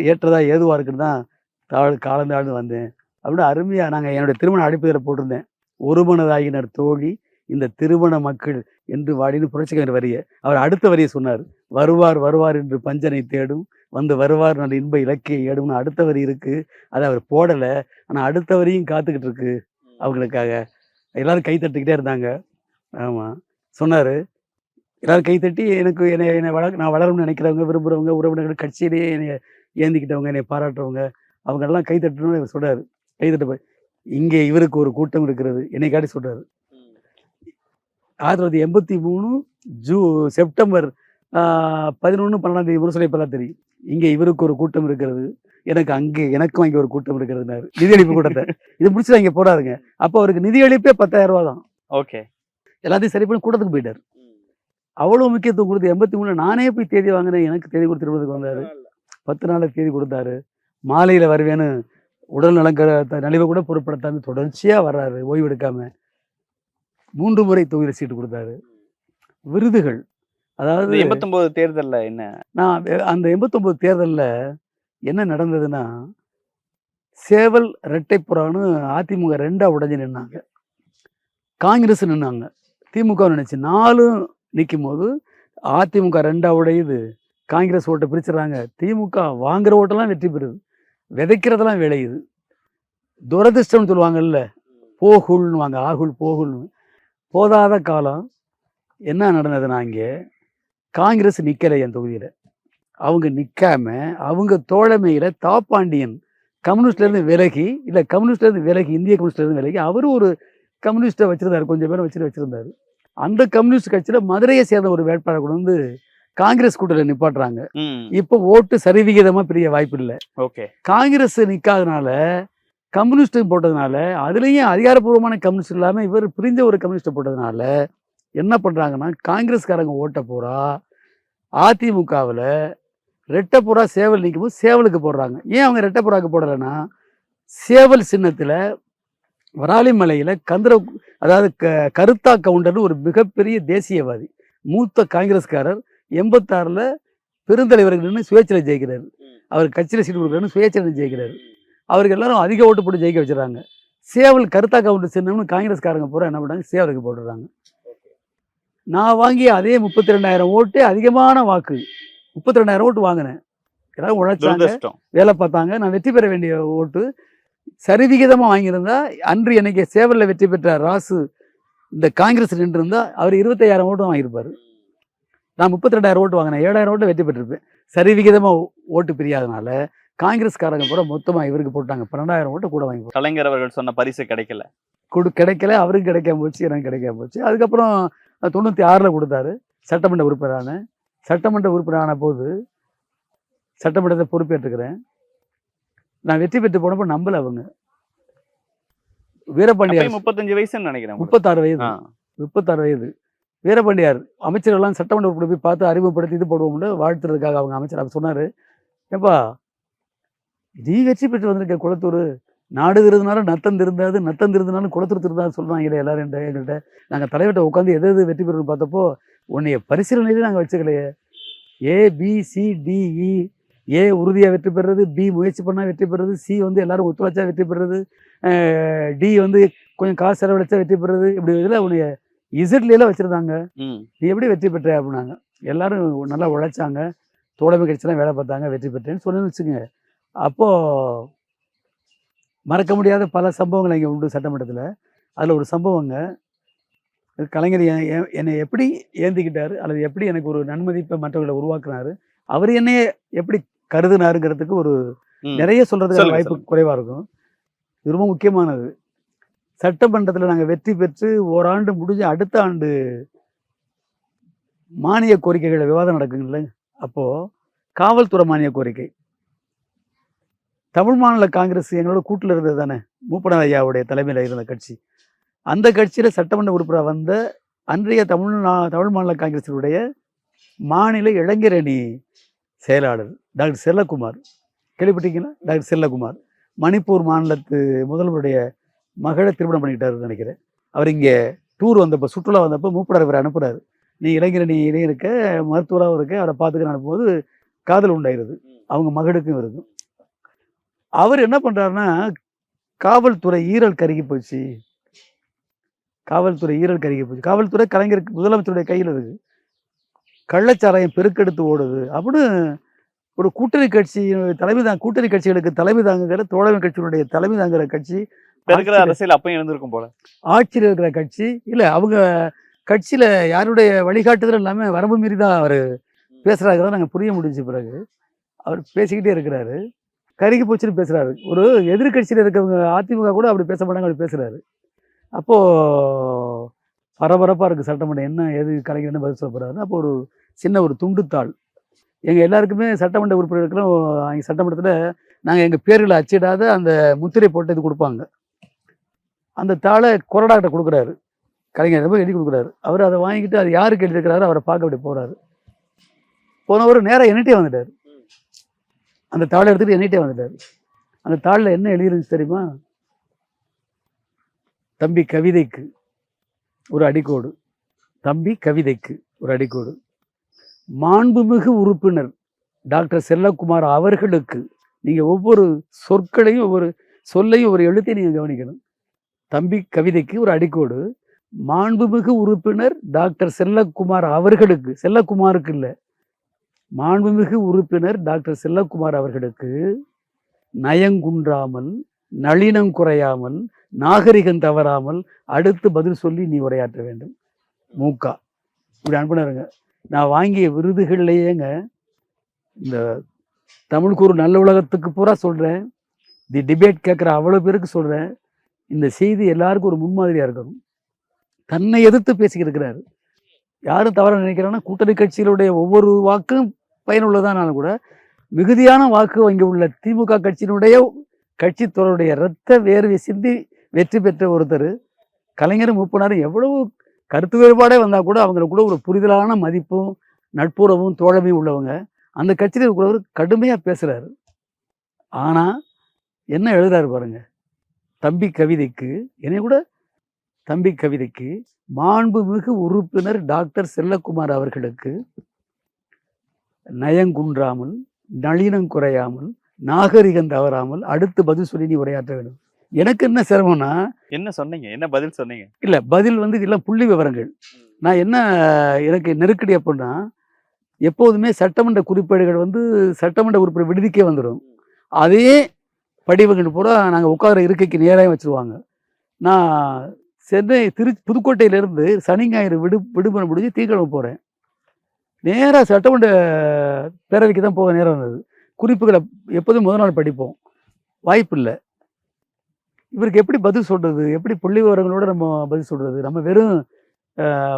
ஏற்றதா ஏதுவாக இருக்குன்னு தான் காலந்தாழ்ந்து வந்தேன் அப்படின்னு அருமையாக. நாங்கள் என்னுடைய திருமண அழைப்புதலை போட்டிருந்தேன். ஒரு மனதாகினர் தோழி இந்த திருமண மக்கள் என்று வாடின்னு புரட்சிகர வரிய அவர் அடுத்த வரியை சொன்னார். வருவார் வருவார் என்று பஞ்சனை தேடும் வந்து வருவார் நல்ல இன்ப இலக்கிய ஏடும்னு அடுத்த வரி இருக்கு. அதை அவர் போடலை. ஆனால் அடுத்த வரியும் காத்துக்கிட்டு இருக்கு அவங்களுக்காக. எல்லாரும் கை தட்டிக்கிட்டே இருந்தாங்க. ஆமாம் சொன்னார். எல்லாரும் கைத்தட்டி எனக்கு என்னை என்னை நான் வளரும்னு நினைக்கிறவங்க, விரும்புகிறவங்க, உறவினர்கள், கட்சியிலேயே என்னை ஏந்திக்கிட்டவங்க, என்னை பாராட்டுறவங்க, அவங்கெல்லாம் கை தட்டணும்னு இவர் சொல்றாரு. கை தட்ட இங்கே இவருக்கு ஒரு கூட்டம் இருக்கிறது என்னை காட்டி சொல்றாரு. 1983 செப்டம்பர் 11, 12 முரசொலி இப்பதான் தெரியும். இங்கே இவருக்கு ஒரு கூட்டம் இருக்கிறது, எனக்கும் அங்கே ஒரு கூட்டம் இருக்கிறதுனாரு. நிதியளிப்பு கூட்டத்தை இது முடிச்சுட்டு இங்கே போறாருங்க. அப்போ அவருக்கு நிதியளிப்பே 10,000 ரூபா தான். ஓகே, எல்லாத்தையும் சரி பண்ணி கூட்டத்துக்கு போயிட்டார். அவ்வளோ முக்கியத்துவம் கொடுத்து 83 நானே போய் தேதி வாங்கினேன். எனக்கு தேதி கொடுத்துருவதுக்கு வந்தார். 10 நாளில் தேதி கொடுத்தாரு. மாலையில் வருவேன்னு உடல் நலிவை கூட பொருட்படுத்தாம தொடர்ச்சியாக வர்றாரு, ஓய்வு எடுக்காம. 3 முறை தொகுதியில் சீட்டு கொடுத்தாரு. விருதுகள், அதாவது 89 தேர்தலில் என்ன நான் அந்த 89 தேர்தலில் என்ன நடந்ததுன்னா, சேவல் ரெட்டைப்புறான்னு அதிமுக 2ஆ உடைஞ்சு நின்னாங்க. காங்கிரஸ் நின்னாங்க. திமுக நினைச்சு 4 நிற்கும் போது அதிமுக 2ஆ உடையுது. காங்கிரஸ் ஓட்டை பிரிச்சுறாங்க. திமுக வாங்குற ஓட்டெல்லாம் வெற்றி பெறுது, விதைக்கிறதெல்லாம் விளையுது. துரதிர்ஷ்டம்னு சொல்லுவாங்கல்ல, போகுல்னு வாங்க, ஆகுல் போகுல்னு. போதாத காலம் என்ன நடந்ததுன்னா, இங்கே காங்கிரஸ் நிற்கலை என் தொகுதியில். அவங்க நிற்காம அவங்க தோழமையில் தாப்பாண்டியன் கம்யூனிஸ்ட்லேருந்து விலகி, இல்லை கம்யூனிஸ்ட்லேருந்து விலகி, இந்திய கம்யூனிஸ்ட்லேருந்து விலகி, அவரும் ஒரு கம்யூனிஸ்ட்டை வச்சுருந்தாரு, கொஞ்சம் பேரை வச்சுருந்தாரு. அந்த கம்யூனிஸ்ட் கட்சியில் மதுரையை சேர்ந்த ஒரு வேட்பாளர் கொண்டு வந்து காங்கிரஸ் கூட்டத்தில் நிப்பாட்டுறாங்க. இப்போ ஓட்டு சரிவிகிதமா பெரிய வாய்ப்பு இல்லை. ஓகே, காங்கிரஸ் நிற்காதனால கம்யூனிஸ்ட் போட்டதுனால, அதுலேயும் அதிகாரப்பூர்வமான கம்யூனிஸ்ட் இல்லாமல் இவர் பிரிஞ்ச ஒரு கம்யூனிஸ்ட்டை போட்டதுனால என்ன பண்ணுறாங்கன்னா, காங்கிரஸ்காரங்க ஓட்ட போகிறா அதிமுகவில் ரெட்டைப்புறா சேவல் நிற்கும் போது சேவலுக்கு போடுறாங்க. ஏன் அவங்க ரெட்டைப்புறாக்கு போடலைன்னா, சேவல் சின்னத்தில் வராலிமலையில் அதாவது கருத்தா கவுண்டர்னு ஒரு மிகப்பெரிய தேசியவாதி, மூத்த காங்கிரஸ்காரர் 86ல் பெருந்தலைவர்கள் நின்று சுயேட்சையில் ஜெயிக்கிறாரு. அவர் கட்சியில் சீட்டு கொடுக்குறாருன்னு சுயேட்சையில் ஜெயிக்கிறாரு. அவருக்கு எல்லாரும் அதிக ஓட்டு போட்டு ஜெயிக்க வச்சுறாங்க. சேவல் கருத்தா கவுண்டர் சின்னம்னு காங்கிரஸ்காரங்க பூரா என்ன பண்ணுறாங்க, சேவலுக்கு போட்டுடுறாங்க. நான் வாங்கிய அதே 32,000 ஓட்டு அதிகமான வாக்கு, 32,000 ஓட்டு வாங்கினேன். எல்லாரும் உழைச்சாங்க, வேலை பார்த்தாங்க. நான் வெற்றி பெற வேண்டிய ஓட்டு சரிவிகிதமாக வாங்கியிருந்தா, அன்று என்னைக்கு சேவலில் வெற்றி பெற்ற ராசு இந்த காங்கிரஸ் நின்று இருந்தா அவர் 25,000 ஓட்டு வாங்கியிருப்பார். நான் 32,000 ஓட்டு வாங்கினேன், 7,000 ஓட்டு வெற்றி பெற்றிருப்பேன். சரிவிகிதமாக ஓட்டு பிரியாதனால காங்கிரஸ்காரங்க பூரா மொத்தமாக இவருக்கு போட்டாங்க. 12,000 ஓட்டு கூட வாங்கி. கலைஞர் அவர்கள் சொன்ன பரிசு கிடைக்கல, கிடைக்கல. அவருக்கு கிடைக்காம போச்சு, எனக்கு கிடைக்காம போச்சு. அதுக்கப்புறம் 96ல் கொடுத்தாரு. சட்டமன்ற உறுப்பினரான போது சட்டமன்றத்தை பொறுப்பேற்றுக்கிறேன். நான் வெற்றி பெற்று போனப்போ நம்பல அவங்க. வீரபாண்டியார் 35 வயசுன்னு நினைக்கிறேன். 36 வயது. வீரபாண்டியார் அமைச்சர்கள்லாம் சட்டமன்ற உறுப்பினர் போய் பார்த்து அறிமுகப்படுத்தி இது போடுவோம்னு வாழ்த்துறதுக்காக அவங்க அமைச்சர் அப்போ சொன்னார், ஏப்பா நீ வெற்றி பெற்று வந்திருக்க குளத்தூர், நாடு திருந்தினாலும் நத்தம் திருந்தாது, நத்தம் திருந்தினாலும் குளத்தூர் திருந்தாது சொல்கிறாங்க எல்லாரும் எங்கள்கிட்ட. நாங்கள் தலைவர்கிட்ட உட்காந்து எது வெற்றி பெறுன்னு பார்த்தப்போ உன்னைய பரிசீலனையிலே நாங்கள் வச்சுக்கலையே. ABCDE, ஏ உறுதியாக வெற்றி பெறுறது, பி முயற்சி பண்ணால் வெற்றி பெறுறது, சி எல்லாரும் ஒத்துழைச்சா வெற்றி பெறுறது, டி கொஞ்சம் காசு செலவழிச்சா வெற்றி பெறுறது. இப்படி இதில் உன்னைய இசட்லாம் வச்சுருந்தாங்க. நீ எப்படி வெற்றி பெற்ற அப்படின்னாங்க. எல்லாரும் நல்லா உழைச்சாங்க, தோழமை கட்சியெல்லாம் வேலை பார்த்தாங்க, வெற்றி பெற்றேன்னு சொல்லி வச்சுங்க. அப்போது மறக்க முடியாத பல சம்பவங்கள் இங்கே உண்டு சட்டமன்றத்தில். அதில் ஒரு சம்பவங்க, கலைஞர் என்னை எப்படி ஏந்திக்கிட்டார், அல்லது எப்படி எனக்கு ஒரு நன்மதிப்பை மற்றவர்களை உருவாக்குனாரு, அவர் என்னைய எப்படி கருதுனாருங்கிறதுக்கு ஒரு நிறைய சொல்கிறதுக்கு வாய்ப்பு குறைவாக இருக்கும். இது ரொம்ப முக்கியமானது. சட்டமன்றத்தில் நாங்கள் வெற்றி பெற்று ஓராண்டு முடிஞ்சு அடுத்த ஆண்டு மானிய கோரிக்கைகளை விவாதம் நடக்குங்கள்ல, அப்போது காவல்துறை மானிய கோரிக்கை, தமிழ் மாநில காங்கிரஸ் எங்களோட கூட்டில் இருந்தது தானே, மூப்பனார் ஐயாவுடைய தலைமையில் இருந்த கட்சி. அந்த கட்சியில் சட்டமன்ற உறுப்பினர் வந்த அன்றைய தமிழ் மாநில காங்கிரஸினுடைய மாநில இளைஞர் அணி செயலாளர் டாக்டர் செல்லகுமார், கேள்விப்பட்டீங்களா? டாக்டர் செல்லகுமார் மணிப்பூர் மாநிலத்து முதல்வருடைய மகளை திருமணம் பண்ணிக்கிட்டாருன்னு நினைக்கிறேன். அவர் இங்கே டூர் வந்தப்போ, சுற்றுலா வந்தப்போ மூப்பனார் இவரை அனுப்புகிறாரு. நீ இளைஞரணியிலையும் இருக்க, மருத்துவராகவும் இருக்க, அவரை பார்த்துக்க அனுப்பும்போது காதல் உண்டாயிருது அவங்க மகளுக்கும் இருக்கும். அவர் என்ன பண்ணுறாருன்னா, காவல்துறை ஈரல் கருகி போச்சு, காவல்துறை ஈரல் கருகி போச்சு. காவல்துறை கலைஞருக்கு முதலமைச்சருடைய கையில் இருக்கு. கள்ளச்சாராயம் பெருக்கெடுத்து ஓடுது அப்படின்னு ஒரு கூட்டணி கட்சி கூட்டணி கட்சிகளுக்கு தலைமை தாங்குகிற தோழமை கட்சியினுடைய தலைமை தாங்குகிற கட்சி, இப்ப இருக்கிற அரசியல் அப்பயும் இருந்திருக்கும் போல. ஆட்சியில் இருக்கிற கட்சி இல்லை, அவங்க கட்சியில் யாருடைய வழிகாட்டுதல் இல்லாமல் வரம்பு மீறி தான் அவர் பேசுகிறாருக்கிறத நாங்கள் புரிய முடிஞ்ச பிறகு அவர் பேசிக்கிட்டே இருக்கிறாரு. கருகி போச்சுன்னு பேசுகிறாரு. ஒரு எதிர்கட்சியில் இருக்கிறவங்க அதிமுக கூட அப்படி பேச மாட்டாங்க, அப்படி பேசுகிறாரு. அப்போது பரபரப்பாக இருக்குது சட்டமன்றம். என்ன எது கலைஞர் என்ன பதில் சொல்ல போகிறாருன்னு. அப்போ ஒரு சின்ன ஒரு துண்டுத்தாள் எங்கள் எல்லாருக்குமே சட்டமன்ற உறுப்பினர்களும் அங்கே சட்டமன்றத்தில் நாங்கள் எங்கள் பேர்களை அச்சிடாத அந்த முத்திரை போட்டு இது கொடுப்பாங்க. அந்த தாளை கொறடாக்கிட்ட கொடுக்குறாரு. கலைஞர் போய் எழுதி கொடுக்குறாரு. அவர் அதை வாங்கிக்கிட்டு அது யாருக்கு எழுதிருக்கிறாரு அவரை பார்க்க அப்படி போகிறாரு. போனவர் நேராக என்னிட்டே வந்துட்டார். அந்த தாளை எடுத்துகிட்டு என்னிட்டே வந்துட்டார். அந்த தாளில் என்ன எழுதிருந்துச்சு தெரியுமா? தம்பி கவிதைக்கு ஒரு அடிக்கோடு, தம்பி கவிதைக்கு ஒரு அடிக்கோடு, மாண்புமிகு உறுப்பினர் டாக்டர் செல்லக்குமார் அவர்களுக்கு. நீங்கள் ஒவ்வொரு சொற்களையும் ஒவ்வொரு சொல்லையும் ஒரு எழுத்தையும் நீங்கள் கவனிக்கணும். தம்பி கவிதைக்கு ஒரு அடிக்கோடு, மாண்புமிகு உறுப்பினர் டாக்டர் செல்லக்குமார் அவர்களுக்கு, செல்லக்குமாருக்கு இல்லை, மாண்புமிகு உறுப்பினர் டாக்டர் செல்லக்குமார் அவர்களுக்கு நயங்குன்றாமல், நளினம் குறையாமல், நாகரிகம் தவறாமல் அடுத்து பதில் சொல்லி நீ உரையாற்ற வேண்டும். மூக்கா இப்படி அனுப்பினாருங்க. நான் வாங்கிய விருதுகள்லையேங்க இந்த தமிழுக்கு ஒரு நல்ல உலகத்துக்கு பூரா சொல்கிறேன், தி டிபேட் கேட்குற அவ்வளோ பேருக்கு சொல்கிறேன், இந்த செய்தி எல்லாருக்கும் ஒரு முன்மாதிரியாக இருக்கணும். தன்னை எதிர்த்து பேசிக்கிட்டு இருக்கிறாரு. யாரும் தவறாக நினைக்கிறாங்கன்னா, கூட்டணி கட்சிகளுடைய ஒவ்வொரு வாக்கும் பயனுள்ளதானாலும் கூட மிகுதியான வாக்கு வங்கி உள்ள திமுக கட்சியினுடைய கட்சி தோழருடைய இரத்த வேர்வை சிந்தி வெற்றி பெற்ற ஒருத்தர் கலைஞரும் மூப்பனாரும் எவ்வளவு கருத்து வேறுபாடே வந்தால் கூட அவங்களுக்கு கூட ஒரு புரிதலான மதிப்பும் நட்புறவும் தோழமையும் உள்ளவங்க. அந்த கட்சியில் இருக்கிறவர் கடுமையாக பேசுகிறாரு. ஆனால் என்ன எழுதுறாரு பாருங்க, தம்பி கவிதைக்கு, என்னை கூட தம்பி கவிதைக்கு மாண்புமிகு உறுப்பினர் டாக்டர் செல்லக்குமார் அவர்களுக்கு நயங்குன்றாமல், நளினம் குறையாமல், நாகரிகம் தவறாமல் அடுத்து பதில் சொல்லி நீ உரையாற்ற வேண்டும். எனக்கு என்ன சிரமம்னா, என்ன சொன்னீங்க? என்ன பதில் சொன்னீங்க? இல்லை பதில் வந்து எல்லாம் புள்ளி விவரங்கள். நான் என்ன எனக்கு நெருக்கடி அப்படின்னா, எப்போதுமே சட்டமன்ற குறிப்பேடுகள் வந்து சட்டமன்ற உறுப்பினர் விடுதிக்கே வந்துடும். அதே படிவங்கள் பூரா நாங்கள் உட்கார இருக்கைக்கு நேராக வச்சுருவாங்க. நான் சென்னை புதுக்கோட்டையிலேருந்து சனி ஞாயிறு விடுமுறை முடிஞ்சு திங்கட்கிழமை போகிறேன். நேராக சட்டமன்ற பேரவைக்கு தான் போக நேரம் வந்தது. குறிப்புகளை எப்போதும் முதல் நாள் படிப்போம், வாய்ப்பு இல்லை. இவருக்கு எப்படி பதில் சொல்கிறது, எப்படி புள்ளி விவரங்களோடு நம்ம பதில் சொல்கிறது? நம்ம வெறும்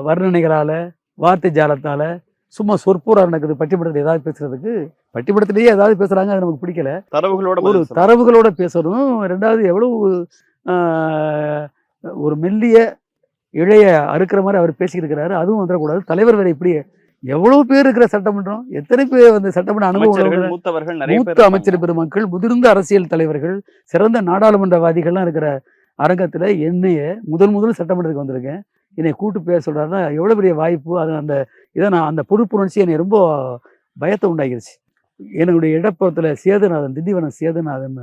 வர்ணனைகளால், வார்த்தை ஜாலத்தால், சும்மா சொற்பூரா நடக்குது பட்டிமன்றத்தில் ஏதாவது பேசுகிறதுக்கு. பட்டிமன்றத்திலேயே ஏதாவது பேசுகிறாங்க, அது நமக்கு பிடிக்கல. ஒரு தரவுகளோட பேசணும். ரெண்டாவது எவ்வளவு ஒரு மெல்லிய இழைய அறுக்கிற மாதிரி அவர் பேசிக்கிட்டு இருக்கிறாரு. அதுவும் வந்துடக்கூடாது. தலைவர் வேற இப்படி எவ்வளவு பேர் இருக்கிற சட்டமன்றம், எத்தனை பேர் வந்து சட்டமன்ற அனுபவம், மூத்த அமைச்சர் பெருமக்கள், முதிர்ந்த அரசியல் தலைவர்கள், சிறந்த நாடாளுமன்றவாதிகள்லாம் இருக்கிற அரங்கத்தில் என்னைய முதல் சட்டமன்றத்துக்கு வந்திருக்கேன். என்னை கூட்டு பேச சொல்கிறாருன்னா எவ்வளோ பெரிய வாய்ப்பு. அது அந்த இதை நான் அந்த பொறுப்புணர்ச்சி என்னை ரொம்ப பயத்தை உண்டாகிருச்சு. என்னுடைய இடப்புறத்தில் சேதுநாதன், திண்டிவனம் சேதுநாதன்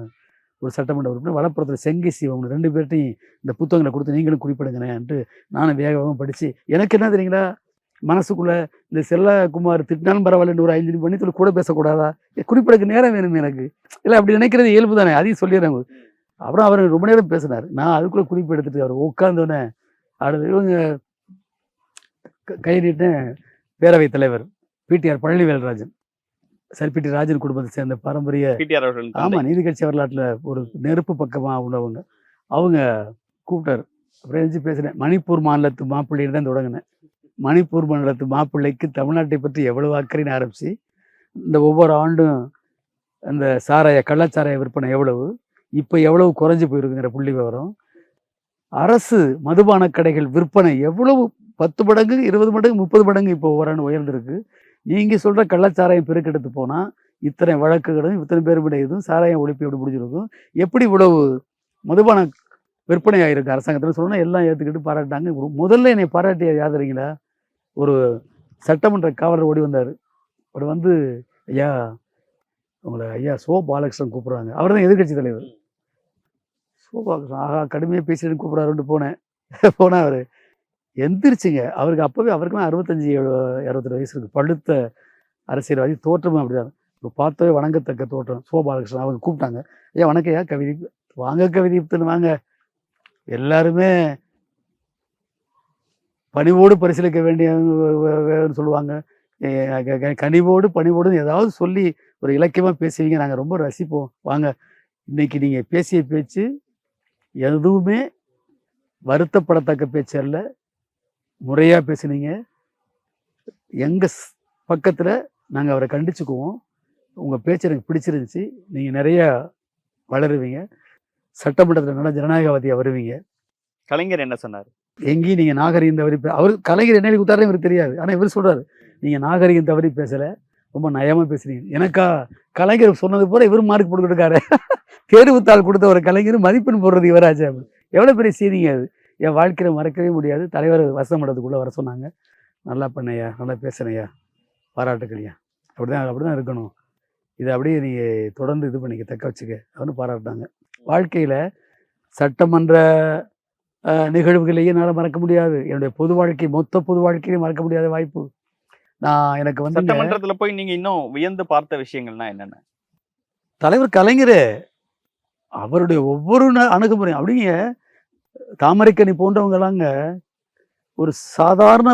ஒரு சட்டமன்ற உறுப்பினர், வலப்புறத்தில் செங்கை சிவம், 2 பேர்ட்டையும் இந்த புத்தகங்களை கொடுத்து நீங்களும் குறிப்பிடுங்கன்ட்டு நானும் வேகமாக படித்து, எனக்கு என்ன தெரியுங்களா மனசுக்குள்ளே, இந்த செல்லக்குமார் திட்டினாலும் பரவாயில்லன்னு ஒரு 5 பண்ணி கூட பேசக்கூடாதா, குறிப்பிடக்கு நேரம் வேணும் எனக்கு. இல்லை அப்படி நினைக்கிறது இயல்பு தானே, அதையும் சொல்லிடுறாங்க. அப்புறம் அவர் ரொம்ப நேரம் பேசினார். நான் அதுக்குள்ளே குறிப்பு எடுத்துகிட்டு அவர் உட்காந்தோடனே அடுத்து இவங்க கை நீட்டேன். பேரவைத் தலைவர் பிடிஆர் பழனிவேல்ராஜன், பிடி ராஜன் குடும்பத்தை சேர்ந்த பாரம்பரிய, ஆமாம், நீதி கட்சி வரலாற்றில் ஒரு நெருப்பு பக்கமாக உள்ளவங்க. அவங்க கூப்பிட்டார். அப்புறம் எழுந்து பேசுகிறேன். மணிப்பூர் மாநிலத்து மாப்பிள்ளைன்னு தான் தொடங்கினேன். மணிப்பூர் மாநிலத்து மாப்பிள்ளைக்கு தமிழ்நாட்டை பற்றி எவ்வளவு அக்கறைன்னு ஆரம்பித்து, இந்த ஒவ்வொரு ஆண்டும் அந்த கள்ளச்சாராய விற்பனை எவ்வளவு, இப்போ எவ்வளவு குறைஞ்சி போயிருக்குங்கிற புள்ளி விவரம், அரசு மதுபான கடைகள் விற்பனை எவ்வளவு 10 மடங்கு 20 மடங்கு 30 மடங்கு இப்போ ஒவ்வொரு உயர்ந்திருக்கு. நீங்கள் சொல்கிற கள்ளச்சாராயம் பெருக்கெடுத்து போனால் இத்தனை வழக்குகளும் இத்தனை பேர் இதுவும் சாராயம் ஒழிப்பு எப்படி முடிஞ்சிருக்கும், எப்படி இவ்வளவு மதுபான விற்பனை ஆகிருக்கு அரசாங்கத்தில் சொன்னால் எல்லாம் ஏற்றுக்கிட்டு பாராட்டினாங்க. முதல்ல என்னை பாராட்டிய யாதறிங்களா, ஒரு சட்டமன்ற காவலர் ஓடி வந்தார். அவர் வந்து, ஐயா உங்களை ஐயா சோ பாலகிருஷ்ணன் கூப்பிட்றாங்க. அவர் தான் எதிர்கட்சி தலைவர். சோ பாலகிருஷ்ணன், ஆகா கடுமையாக பேசிட்டு கூப்பிட்றாருன்ட்டு போனேன். போனா அவரு எந்திரிச்சுங்க. அவருக்கு அப்பவே அவருக்குலாம் 65, 62 வயசு இருக்கு. பழுத்த அரசியல்வாதி. தோற்றமும் அப்படிதான். இப்ப பார்த்தாவே வணங்கத்தக்க தோற்றம். சோபாலகிருஷ்ணன் அவங்க கூப்பிட்டாங்க. "ஐயா வணக்கம்யா கவிதீப்." "வாங்க கவிதீப்னு வாங்க." எல்லாருமே பணிவோடு பரிசீலிக்க வேண்டிய சொல்லுவாங்க. கனிவோடு பணிவோடுன்னு ஏதாவது சொல்லி ஒரு இலக்கியமா பேசுவீங்க. நாங்க ரொம்ப ரசிப்போம். வாங்க. இன்னைக்கு நீங்க பேசிய பேச்சு எதுவுமே வருத்தப்படத்தக்க பேச்சு அல்ல. முறையா பேசுனீங்க. எங்க பக்கத்துல நாங்க அவர கண்டிச்சுக்குவோம். உங்க பேச்சு எனக்கு பிடிச்சிருந்துச்சு. நீங்க நெறைய வளருவீங்க. சட்டமன்றத்துல நல்லா ஜனநாயகவாதியா வருவீங்க. கலைஞர் என்ன சொன்னாரு? எங்கேயும் நீங்க நாகரீகம் தவறி அவரு கலைஞர் என்ன எழுதி குடுத்தாருன்னு இவருக்கு தெரியாது. ஆனா இவரு சொல்றாரு, "நீங்க நாகரீகம் தவறி பேசல. ரொம்ப நயமா பேசுனீங்க." எனக்கா கலைஞர் சொன்னது போல இவரு மார்க் போட்டுக்கிட்டு இருக்காரு. தேர்வுத்தாள் குடுத்த ஒரு கலைஞர் மதிப்பெண் போடுறது இவராச்சே. எவ்வளவு பெரிய செய்திங்க அது. என் வாழ்க்கையில மறக்கவே முடியாது. தலைவர் வசமன்றதுக்குள்ள வர சொன்னாங்க. "நல்லா பண்ணய்யா, நல்லா பேசுனய்யா, பாராட்டுக்கள்யா." அப்படிதான் இருக்கணும். இத அப்படியே நீங்க தொடர்ந்து இது பண்ணிக்க, தக்க வச்சுக்க அப்படின்னு பாராட்டுனாங்க. வாழ்க்கையில சட்டமன்ற நிகழ்வுகளையே என்னால மறக்க முடியாது. என்னுடைய பொது வாழ்க்கை, மொத்த பொது வாழ்க்கையிலும் மறக்க முடியாத வாய்ப்பு. எனக்கு வந்துங்க சட்டமன்றத்துல போய் நீங்க இன்னும் வியந்து பார்த்த விஷயங்கள்னா என்னென்ன? தலைவர் கலைஞரு அவருடைய ஒவ்வொரு அணுகுமுறையும் அப்படிங்க தாமரைக்கனி போன்றவங்கலாங்க ஒரு சாதாரண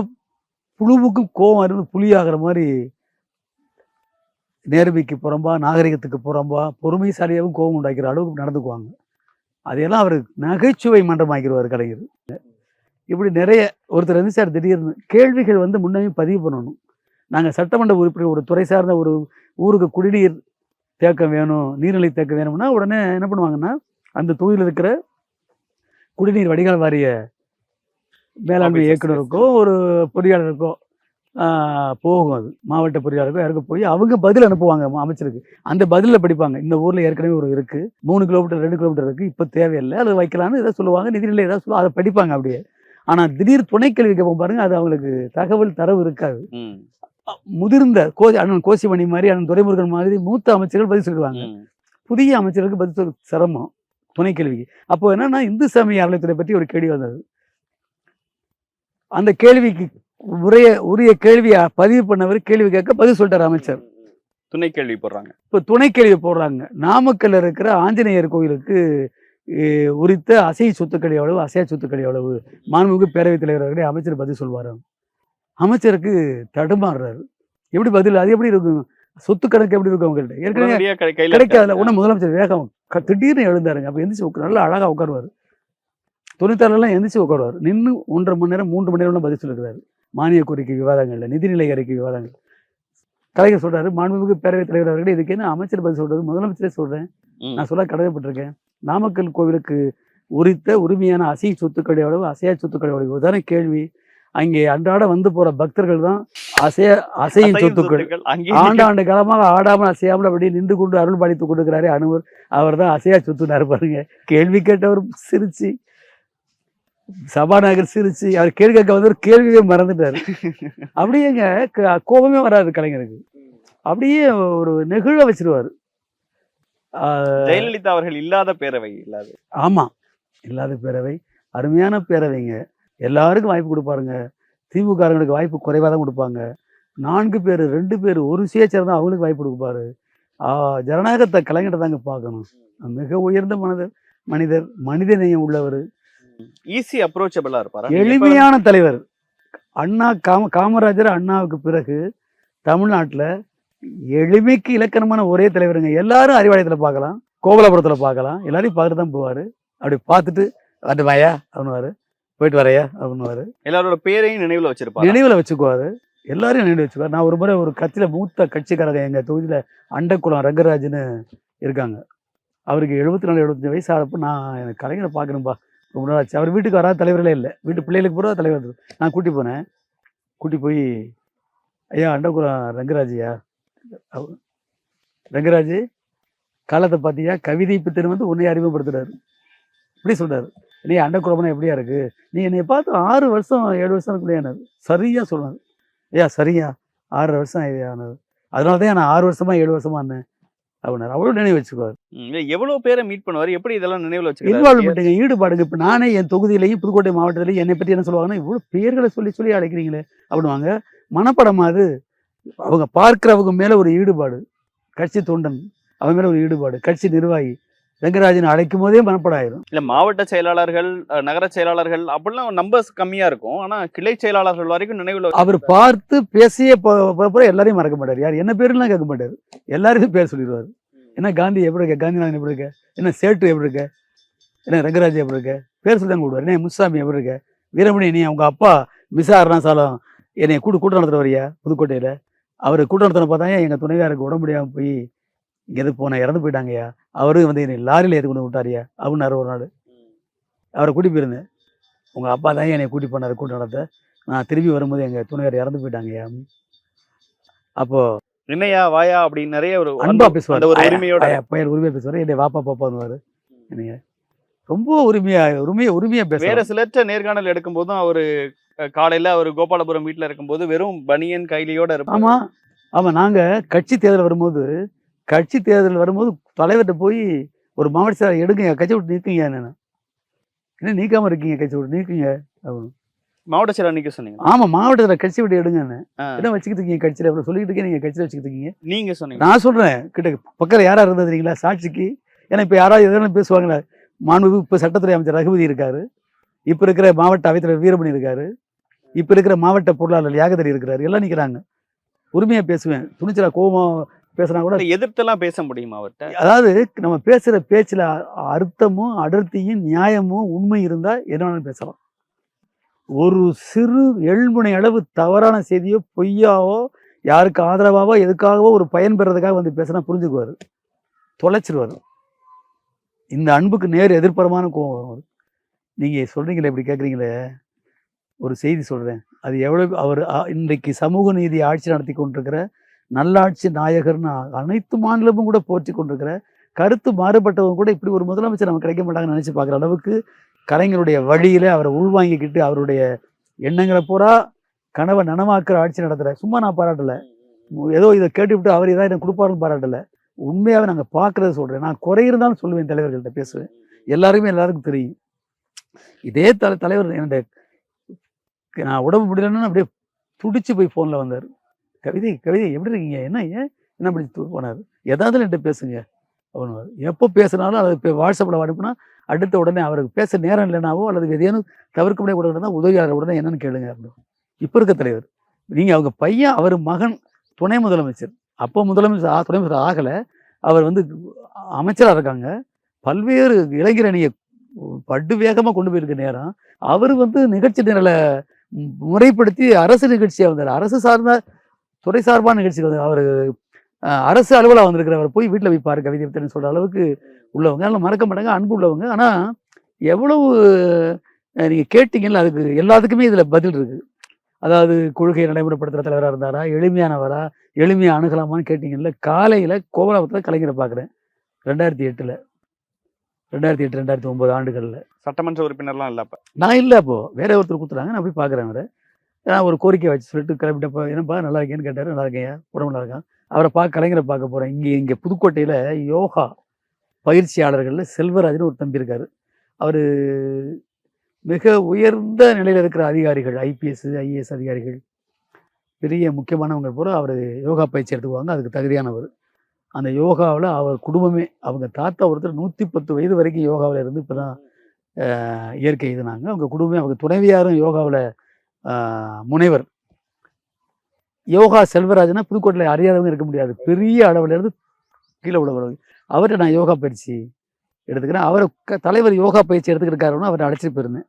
புழுவுக்கும் கோவம் இருந்து புலியாகிற மாரி நேர்மைக்கு புறம்பா, நாகரிகத்துக்கு புறம்பா, பொறுமைசாலியாவும் கோவம் உண்டாக்கிற அளவுக்கு நடந்துக்குவாங்க. அதையெல்லாம் அவரு நகைச்சுவை மன்றமாக்கிருவாரு கலைஞர். இப்படி நிறைய ஒருத்தர் இருந்துச்சார் திடீர்னு. கேள்விகள் வந்து முன்னமே பதிவு பண்ணணும். நாங்க சட்டமன்ற உறுப்பினர் ஒரு துறை சார்ந்த ஒரு ஊருக்கு குடிநீர் தேக்கம் வேணும், நீர்நிலை தேக்கம் வேணும்னா, உடனே என்ன பண்ணுவாங்கன்னா, அந்த தொகுதியில இருக்கிற குடிநீர் வடிகால் வாரிய மேலாண்மை இயக்குனருக்கோ, ஒரு பொறியாளருக்கோ போகும் அது. மாவட்ட பொறியாளருக்கோ யாருக்கோ போய் அவங்க பதில் அனுப்புவாங்க அமைச்சருக்கு. அந்த பதில படிப்பாங்க. இந்த ஊர்ல ஏற்கனவே ஒரு இருக்கு. 3 கிலோமீட்டர் 2 கிலோமீட்டர் இருக்கு. இப்ப தேவையில்ல. அது வைக்கலாம்னு ஏதோ சொல்லுவாங்க. நிதிநிலை ஏதாவது சொல்லுவாங்க. அத படிப்பாங்க அப்படியே. ஆனா திடீர் துணை கேள்வி கேட்போம் பாருங்க, அது அவங்களுக்கு தகவல் தரவு இருக்காது. முதிர்ந்த அண்ணன் கோசிமணி மாரி, அண்ணன் துரைமுருகன் மாதிரி மூத்த அமைச்சர்கள் பதில் சொல்லுவாங்க. புதிய அமைச்சர்களுக்கு பதில் சொல்ல சிரமம் துணை கேள்விக்கு. அப்போ என்னன்னா, இந்து சமய அறநிலையத்துறை பற்றி ஒரு கேள்வி வந்தது. அந்த கேள்விக்கு உரிய கேள்விய பதிவு பண்ணவர் கேள்வி கேட்க பதில் சொல்லிட்டார் அமைச்சர். துணை கேள்வி போடுறாங்க. இப்ப துணை கேள்வி போடுறாங்க. நாமக்கல்ல இருக்கிற ஆஞ்சநேயர் கோயிலுக்கு உரித்த அசைய சொத்துக்கள் எவ்வளவு, அசையா சொத்துக்கள் எவ்வளவு? மாண்புமிகு பேரவைத் தலைவர் அவர்களே அமைச்சர் பதில் சொல்வாரு. அமைச்சருக்கு தடுமாறுறாரு. எப்படி பதில்? அது எப்படி இருக்கும்? சொத்து கணக்கு எப்படி இருக்கும் அவங்கள்ட்ட? ஏற்கனவே கிடைக்காதுல. உடனே முதலமைச்சர் வேகம் திடீர்னு எழுந்தாருங்க. அப்ப எந்திரிச்சு நல்லா அழகா உட்காருவாரு. துணைத்தாளர்லாம் எந்திரிச்சு உட்காருவாரு. நின்று 1.5 மணி நேரம் 3 மணி நேரம் பதில் சொல்லிருக்காரு. மானிய கோரிக்கை விவாதங்கள்ல, நிதிநிலை அறிக்கை விவாதங்கள். கலைஞர் சொல்றாரு, மாண்புமிகு பேரவைத் தலைவர் அவர்களே இதுக்கு என்ன அமைச்சர் பதில் சொல்றது? முதலமைச்சரே சொல்றேன். நான் சொல்ல கடமைப்பட்டிருக்கேன். நாமக்கல் கோவிலுக்கு உரித்த உரிமையான அசைய சொத்துக்கள் எவ்வளவு, அசையா சொத்துக்கள் எவ்வளவு? இதுதானே கேள்வி. அங்கே அன்றாட வந்து போற பக்தர்கள் தான் அசையும் சொத்துக்கள். ஆண்டாண்டு காலமாக ஆடாமல் அசையாமல் அப்படியே நின்று கொண்டு அருள் பாலித்து கொண்டிருக்கிறாரே அனுவர், அவர் தான் அசையா சொத்துனாரு பாருங்க. கேள்வி கேட்டவர் சிரிச்சு, சபாநாயகர் சிரிச்சு, அவர் கேள்வி கேட்க வந்து கேள்வியே மறந்துட்டாரு. அப்படியேங்க கோபமே வராது கலைஞருக்கு. அப்படியே ஒரு நெகிழ வச்சிருவாரு. ஜெயலலிதா அவர்கள் இல்லாத பேரவை இல்லாது. ஆமா, இல்லாத பேரவை. அருமையான பேரவைங்க. எல்லாருக்கும் வாய்ப்பு கொடுப்பாருங்க. திமுகங்களுக்கு வாய்ப்பு குறைவா தான் கொடுப்பாங்க. 4 பேர் 2 பேர் ஒரு சேர்ந்தா தான் அவங்களுக்கு வாய்ப்பு கொடுப்பாரு. ஜனநாயகத்தை கலைஞர் தாங்க பார்க்கணும். மிக உயர்ந்த மனிதர், மனித நேயம் உள்ளவர், ஈஸி அப்ரோச்சபிளா இருப்பாரு, எளிமையான தலைவர். அண்ணா காமராஜர் அண்ணாவுக்கு பிறகு தமிழ்நாட்டுல எளிமைக்கு இலக்கணமான ஒரே தலைவருங்க. எல்லாரும் அறிவாலயத்துல பார்க்கலாம், கோவலபுரத்துல பார்க்கலாம், எல்லாரையும் பார்த்துட்டு தான் போவாரு. அப்படி பார்த்துட்டு அது வாயா அப்படின்னுவாரு, போயிட்டு வரையா அப்படின்னுவாரு. எல்லாரோட பேரையும் நினைவுல வச்சிருப்பாரு, நினைவுல வச்சுக்குவாரு, எல்லாரையும் நினைவு வச்சுக்குவாரு. நான் ஒரு முறை ஒரு கட்சியில மூத்த கட்சிக்காரங்க எங்க தொகுதியில அண்டக்குளம் ரங்கராஜ்னு இருக்காங்க. அவருக்கு 74 75 வயசு ஆகிறப்ப நான் எனக்கு கலைஞரை பார்க்கணும்பா, ரொம்ப நாள் ஆச்சு. அவர் வீட்டுக்கு வராத தலைவர்களே இல்லை. வீட்டு பிள்ளைகளுக்கு பூரா தலைவர். நான் கூட்டி போனேன். கூட்டி போய், ஐயா அண்டக்குளம் ரங்கராஜியா, ரங்கராஜ் காலத்தை பார்த்தியா, கவிதை பித்தன் வந்து உன்னை அறிமுகப்படுத்துறாரு. இப்படி சொல்றாரு. நீ அண்டக்குளம்னா எப்படியா இருக்கு, நீ என்னை பார்த்து 6 வருஷம் 7 வருஷம் இருக்குல்லையானாரு. சரியா சொன்னார். ஐயா சரியா 6 வருஷம் ஆனது, அதனால தான் நான் 6 வருஷமா 7 வருஷமா இருந்தேன். அப்படின்னாரு. அவ்வளோ நினைவு வச்சுக்குவார். எவ்வளவு பேரை மீட் பண்ணுவாரு? எப்படி இதெல்லாம் நினைவுல வச்சுக்கிறாரு? இன்வால்வ்மெண்ட்டுங்க, ஈடுபாடுங்க. இப்போ நானே என் தொகுதியிலையும் புதுக்கோட்டை மாவட்டத்திலையும் என்னை பற்றி என்ன சொல்லுவாங்கன்னா, இவ்வளோ பேர்களை சொல்லி சொல்லி அழைக்கிறீங்களே அப்படின்வாங்க. மனப்படமா அது? அவங்க பார்க்கிறவங்க மேலே ஒரு ஈடுபாடு, கட்சி தொண்டன் அவன் மேலே ஒரு ஈடுபாடு, கட்சி நிர்வாகி ரெங்கராஜன் அழைக்கும் போதே மனப்படம் ஆயிரும். இல்ல மாவட்ட செயலாளர்கள், நகர செயலாளர்கள் அப்படிலாம் நம்பர்ஸ் கம்மியா இருக்கும். ஆனா கிளை செயலாளர்கள் வரைக்கும் நினைவுல அவர் பார்த்து பேசிய எல்லாரையும் மறக்க மாட்டார். யார் என்ன பேருலாம் கேட்க மாட்டார், எல்லாருக்கும் பேர் சொல்லிடுவார். என்ன காந்தி எப்படி இருக்க, காந்திநாதன் எப்படி இருக்க, என்ன சேட்டு எப்படி இருக்க, என்ன ரங்கராஜ் எப்படி இருக்க, பேர் சொல்லி தான் கூடுவார். என்ன முஸ்சாமி எப்படி இருக்க, வீரமணி நீ அவங்க அப்பா மிசாரணா சாலம் என்னை கூட்டம் நடத்துகிற வரியா புதுக்கோட்டையில், அவர் கூட்டம் நடத்தின பார்த்தாங்க எங்கள் துணைவியாருக்கு உடம்பு முடியாமல் போய் இங்கே போனேன், இறந்து போயிட்டாங்கய்யா, அவரு வந்து என்னை லாரியில் ஏற்றி கொண்டு விட்டாரியா அப்படின்னாரு. ஒரு நாள் அவரை கூட்டி போயிருந்தேன், உங்கள் அப்பா தான் என்னை கூட்டி போனார் கூட்டம் நடத்த, நான் திரும்பி வரும்போது எங்கள் துணைவியார் இறந்து போயிட்டாங்கய்யா. அப்போ என்னையா வாயா அப்படின்னு நிறைய ஒரு அன்பா பேசுவார், ஒரு உரிமையோட பையன் உரிமையா பேசுவார், என்னை வாப்பா பாப்பான்னுவார். என்னைய ரொம்ப உரிமையா பேச. வேற சிலர்ட்ட நேர்காணல் எடுக்கும் போதும் அவரு காலையில அவர் கோபாலபுரம் வீட்டுல இருக்கும்போது வெறும் பனியன் கைலியோட இருப்பாரு. ஆமா ஆமா, நாங்க கட்சி தேர்தல் வரும்போது தலைவர்கிட்ட போய் ஒரு மாவட்ட செயலர் எடுங்க, கட்சி விட்டு நீக்குங்க, என்ன நீக்காம இருக்கீங்க, கட்சி விட்டு நீக்குங்க அப்படின்னு. மாவட்ட செயலர் நீக்க சொன்னீங்க? ஆமா, மாவட்டத்தில் கட்சி விட்டு எடுங்கன்னு. என்ன வச்சுக்கிட்டு இருக்கீங்க கட்சியில, அப்புறம் சொல்லிட்டு இருக்கீங்க, நீங்க கட்சியில வச்சுக்கிட்டு இருக்கீங்க. நீங்க சொன்னீங்க? நான் சொல்றேன், கிட்ட பக்கத்தில் யாரா இருந்தது தெரியுங்களா சாட்சிக்கு. ஏன்னா இப்ப யாராவது எதனா பேசுவாங்களா, மாண்புமிகு இப்ப சட்டத்துறை அமைச்சர் ரகுபதி இருக்காரு, இப்ப இருக்கிற மாவட்ட அவைத்தலைவர் வீரமணி இருக்காரு, இப்ப இருக்கிற மாவட்ட பொருளாளர் யாகதரி இருக்கிறாரு, எல்லாம் நிக்கிறாங்க. உரிமையா பேசுவேன், துணிச்சலா கோபமா பேசினா கூட எதிர்த்தெல்லாம் பேச முடியுமா அவர்கிட்ட? அதாவது நம்ம பேசுற பேச்சுல அர்த்தமும் அடர்த்தியும் நியாயமும் உண்மை இருந்தா என்ன வேணாலும் பேசலாம். ஒரு சிறு எள்முனை அளவு தவறான செய்தியோ பொய்யாவோ யாருக்கு ஆதரவாவோ எதுக்காகவோ ஒரு பயன் பெறதுக்காக வந்து பேசினா புரிஞ்சுக்குவாரு, தொலைச்சிருவாரு. இந்த அன்புக்கு நேர் எதிர்ப்புறமான கோபம் வரும். நீங்க சொல்றீங்களே, இப்படி கேட்குறீங்களே, ஒரு செய்தி சொல்றேன், அது எவ்வளவு அவர் இன்றைக்கு சமூக நீதி ஆட்சி நடத்தி கொண்டிருக்கிற நல்லாட்சி நாயகர்னு அனைத்து மாநிலமும் கூட போற்றி கொண்டிருக்கிற கருத்து மாறுபட்டவங்க கூட இப்படி ஒரு முதலமைச்சர் நமக்கு கிடைக்க மாட்டாங்கன்னு நினைச்சு பார்க்குற அளவுக்கு கலைஞருடைய வழியில அவரை உள்வாங்கிக்கிட்டு அவருடைய எண்ணங்களை பூரா கனவை நனவாக்குற ஆட்சி நடத்துற. சும்மா நான் பாராட்டல, ஏதோ இதை கேட்டுவிட்டு அவர் ஏதாவது எனக்கு கொடுப்பாருன்னு பாராட்டல, உண்மையாவே நாங்க பார்க்கறத சொல்றேன். நான் குறை இருந்தாலும் சொல்லுவேன், தலைவர்கள்ட்ட பேசுவேன், எல்லாருக்கும் தெரியும். இதே தலைவர் என்னுடைய நான் உடம்பு முடியலன்னு அப்படியே துடிச்சு போய் போன்ல வந்தார். கவிதை எப்படி இருக்கீங்க, என்ன அப்படி போனார், ஏதாவது என்கிட்ட பேசுங்க அப்படின்னு. எப்போ பேசினாலும் அதை இப்போ வாட்ஸ்அப்பில் அனுப்புனா அடுத்த உடனே அவருக்கு பேச நேரம் இல்லைனாவோ அல்லது எதையும் தவிர்க்க முடிய கூட தான் உதவியாளர் உடனே என்னன்னு கேளுங்க அப்படின்னு. இப்போ இருக்க தலைவர் நீங்கள் அவங்க பையன், அவர் மகன் துணை முதலமைச்சர், அப்போ முதலமைச்சர் துணை முதலமைச்சர் ஆகலை, அவர் வந்து அமைச்சராக இருக்காங்க, பல்வேறு இளைஞரணியை படு வேகமாக கொண்டு போயிருக்க நேரம் அவர் வந்து நிகழ்ச்சி நிரலை முறைப்படுத்தி அரசு நிகழ்ச்சியாக வந்தார், அரசு சார்ந்த துறை சார்பான நிகழ்ச்சி வந்து அவர் அரசு அலுவலாக வந்திருக்கிறவர் போய் வீட்டில் போய் பாரு கவிதை பத்தின்னு சொல்கிற அளவுக்கு உள்ளவங்க, அதெல்லாம் மறக்க மாட்டாங்க, அன்பு உள்ளவங்க. ஆனால் எவ்வளவு நீங்கள் கேட்டீங்கல்ல, அதுக்கு எல்லாத்துக்குமே இதில் பதில் இருக்குது. அதாவது கொள்கையை நடைமுறைப்படுத்துகிற தலைவராக இருந்தாரா, எளிமையானவரா, எளிமையாக அணுகலாமான்னு கேட்டீங்கல்ல. காலையில் கோவலாபுரத்தில் கலைஞரை பார்க்குறேன் 2008 2009 ஆண்டுகளில். சட்டமன்ற உறுப்பினர்லாம் இல்லை அப்போ? நான் இல்லை, அப்போது வேற ஒருத்தர் கொடுத்துறாங்க, நான் போய் பார்க்குறேன் அவரை. நான் ஒரு கோரிக்கை வச்சு சொல்லிட்டு கிளம்பிட்டப்போ, என்னப்பா நல்லா இருக்கேன்னு கேட்டார். நல்லா இருக்கேன், உடம்பு நல்லா இருக்கான். அவரை கலைஞரை பார்க்க போகிறேன். இங்கே புதுக்கோட்டையில் யோகா பயிற்சியாளர்களில் செல்வராஜ்னு ஒரு தம்பி இருக்கார். அவர் மிக உயர்ந்த நிலையில் இருக்கிற அதிகாரிகள், ஐபிஎஸ் ஐஏஎஸ் அதிகாரிகள், பெரிய முக்கியமானவங்க பூரா அவர் யோகா பயிற்சி எடுத்துக்குவாங்க, அதுக்கு தகுதியானவர். அந்த யோகாவில் அவர் குடும்பமே, அவங்க தாத்தா ஒருத்தர் 110 வயது வரைக்கும் யோகாவில் இருந்து இப்போ தான் இயற்கை எழுதினாங்க. அவங்க குடும்பமே, அவங்க துணைவியாரும் யோகாவில் முனைவர். யோகா செல்வராஜ்னா புதுக்கோட்டையில் அறியாதவங்க இருக்க முடியாது, பெரிய அளவில் இருந்து கீழே உள்ளவர். அவர்கிட்ட நான் யோகா பயிற்சி எடுத்துக்கிறேன், அவரை தலைவர் யோகா பயிற்சி எடுத்துக்கிட்டு அவரை அழைச்சிட்டு போயிருந்தேன்.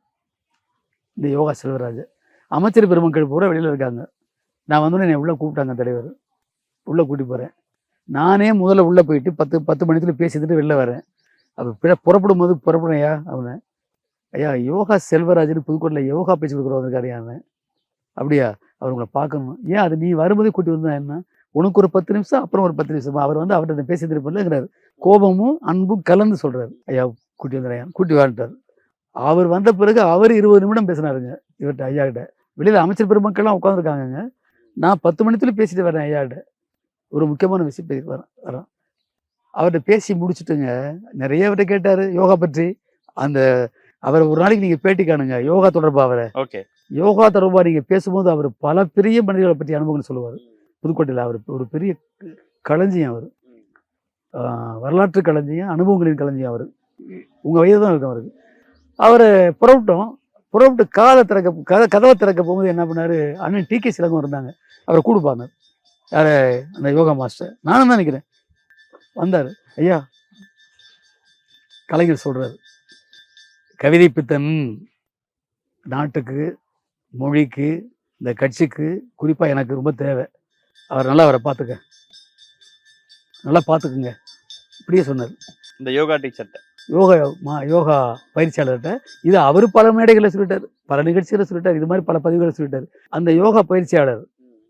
இந்த யோகா செல்வராஜ் அமைச்சர் பெருமக்கள் பூரா வெளியில் இருக்காங்க. நான் வந்தோடனே என்னை உள்ளே கூப்பிட்டாங்க, தலைவர் உள்ளே கூட்டி போகிறேன். நானே முதல்ல உள்ளே போயிட்டு 10 மணிக்குள்ள பேசிட்டு வெளில வரேன். அப்போ புறப்படும் போது ஐயா அவனை, ஐயா யோகா செல்வராஜ்னு புதுக்கோட்டையில் யோகா பயிற்சி கொடுக்குறவங்க இருக்காரு யாருன்னு. அப்படியா, அவர் உங்களை பார்க்கணும். ஏன் அது நீ வரும்போதே கூட்டி வந்தா என்ன, உனக்கு ஒரு 10 நிமிஷம் அப்புறம் ஒரு 10 நிமிஷம். அவர் வந்து அவர்கிட்ட பேசிட்டு இருப்பாருங்கிறாரு, கோபமும் அன்பும் கலந்து சொல்றாரு. ஐயா கூட்டி வந்துடுறேன், கூட்டி வரட்டார். அவர் வந்த பிறகு அவர் 20 நிமிடம் பேசினாருங்க இவர்கிட்ட, ஐயா கிட்ட. வெளியில் அமைச்சர் பெருமக்கள்லாம் உட்காந்துருக்காங்கங்க. நான் 10 மணிக்குள்ள பேசிட்டு வரேன் ஐயா கிட்ட, ஒரு முக்கியமான விஷயம் பேசி வரேன். அவர்கிட்ட பேசி முடிச்சுட்டுங்க நிறைய அவர்கிட்ட கேட்டாரு யோகா பற்றி. அந்த அவர் ஒரு நாளைக்கு நீங்க பேட்டி காணுங்க யோகா தொடர்பா அவரை. ஓகே. யோகா தொடர்பா நீங்க பேசும்போது அவர் பல பெரிய மனிதர்களை பற்றி அனுபவங்கள் சொல்லுவார். புதுக்கோட்டையில் அவர் ஒரு பெரிய களஞ்சியம் அவர். வரலாற்று களஞ்சியம், அனுபவங்களின் களஞ்சியம் அவர். உங்க வயது தான் இருக்கும் அவருக்கு. அவரை புறப்பட்டோம். புறப்பட்டு கதவை திறக்க போகும்போது என்ன பண்ணாரு, அண்ணன் டி.கே. சிலங்கம் இருந்தாங்க. அவரை கூப்பிடுப்பாங்க. யாரு, அந்த யோகா மாஸ்டர். நானும் தான் நினைக்கிறேன். வந்தார். ஐயா, கலைஞர் சொல்றாரு, கவிதை பித்தன் நாட்டுக்கு, மொழிக்கு, இந்த கட்சிக்கு, குறிப்பா எனக்கு ரொம்ப தேவை. அவரை பார்த்துக்க, நல்லா பார்த்துக்குங்க, இப்படியே சொன்னார். இந்த யோகா டீச்சர்கிட்ட, யோகா பயிற்சியாளர்கிட்ட. இது அவர் பல மேடைகளில் சொல்லிட்டார், பல நிகழ்ச்சிகளை சொல்லிட்டார், இது மாதிரி பல பதிவுகளை சொல்லிட்டார். அந்த யோகா பயிற்சியாளர்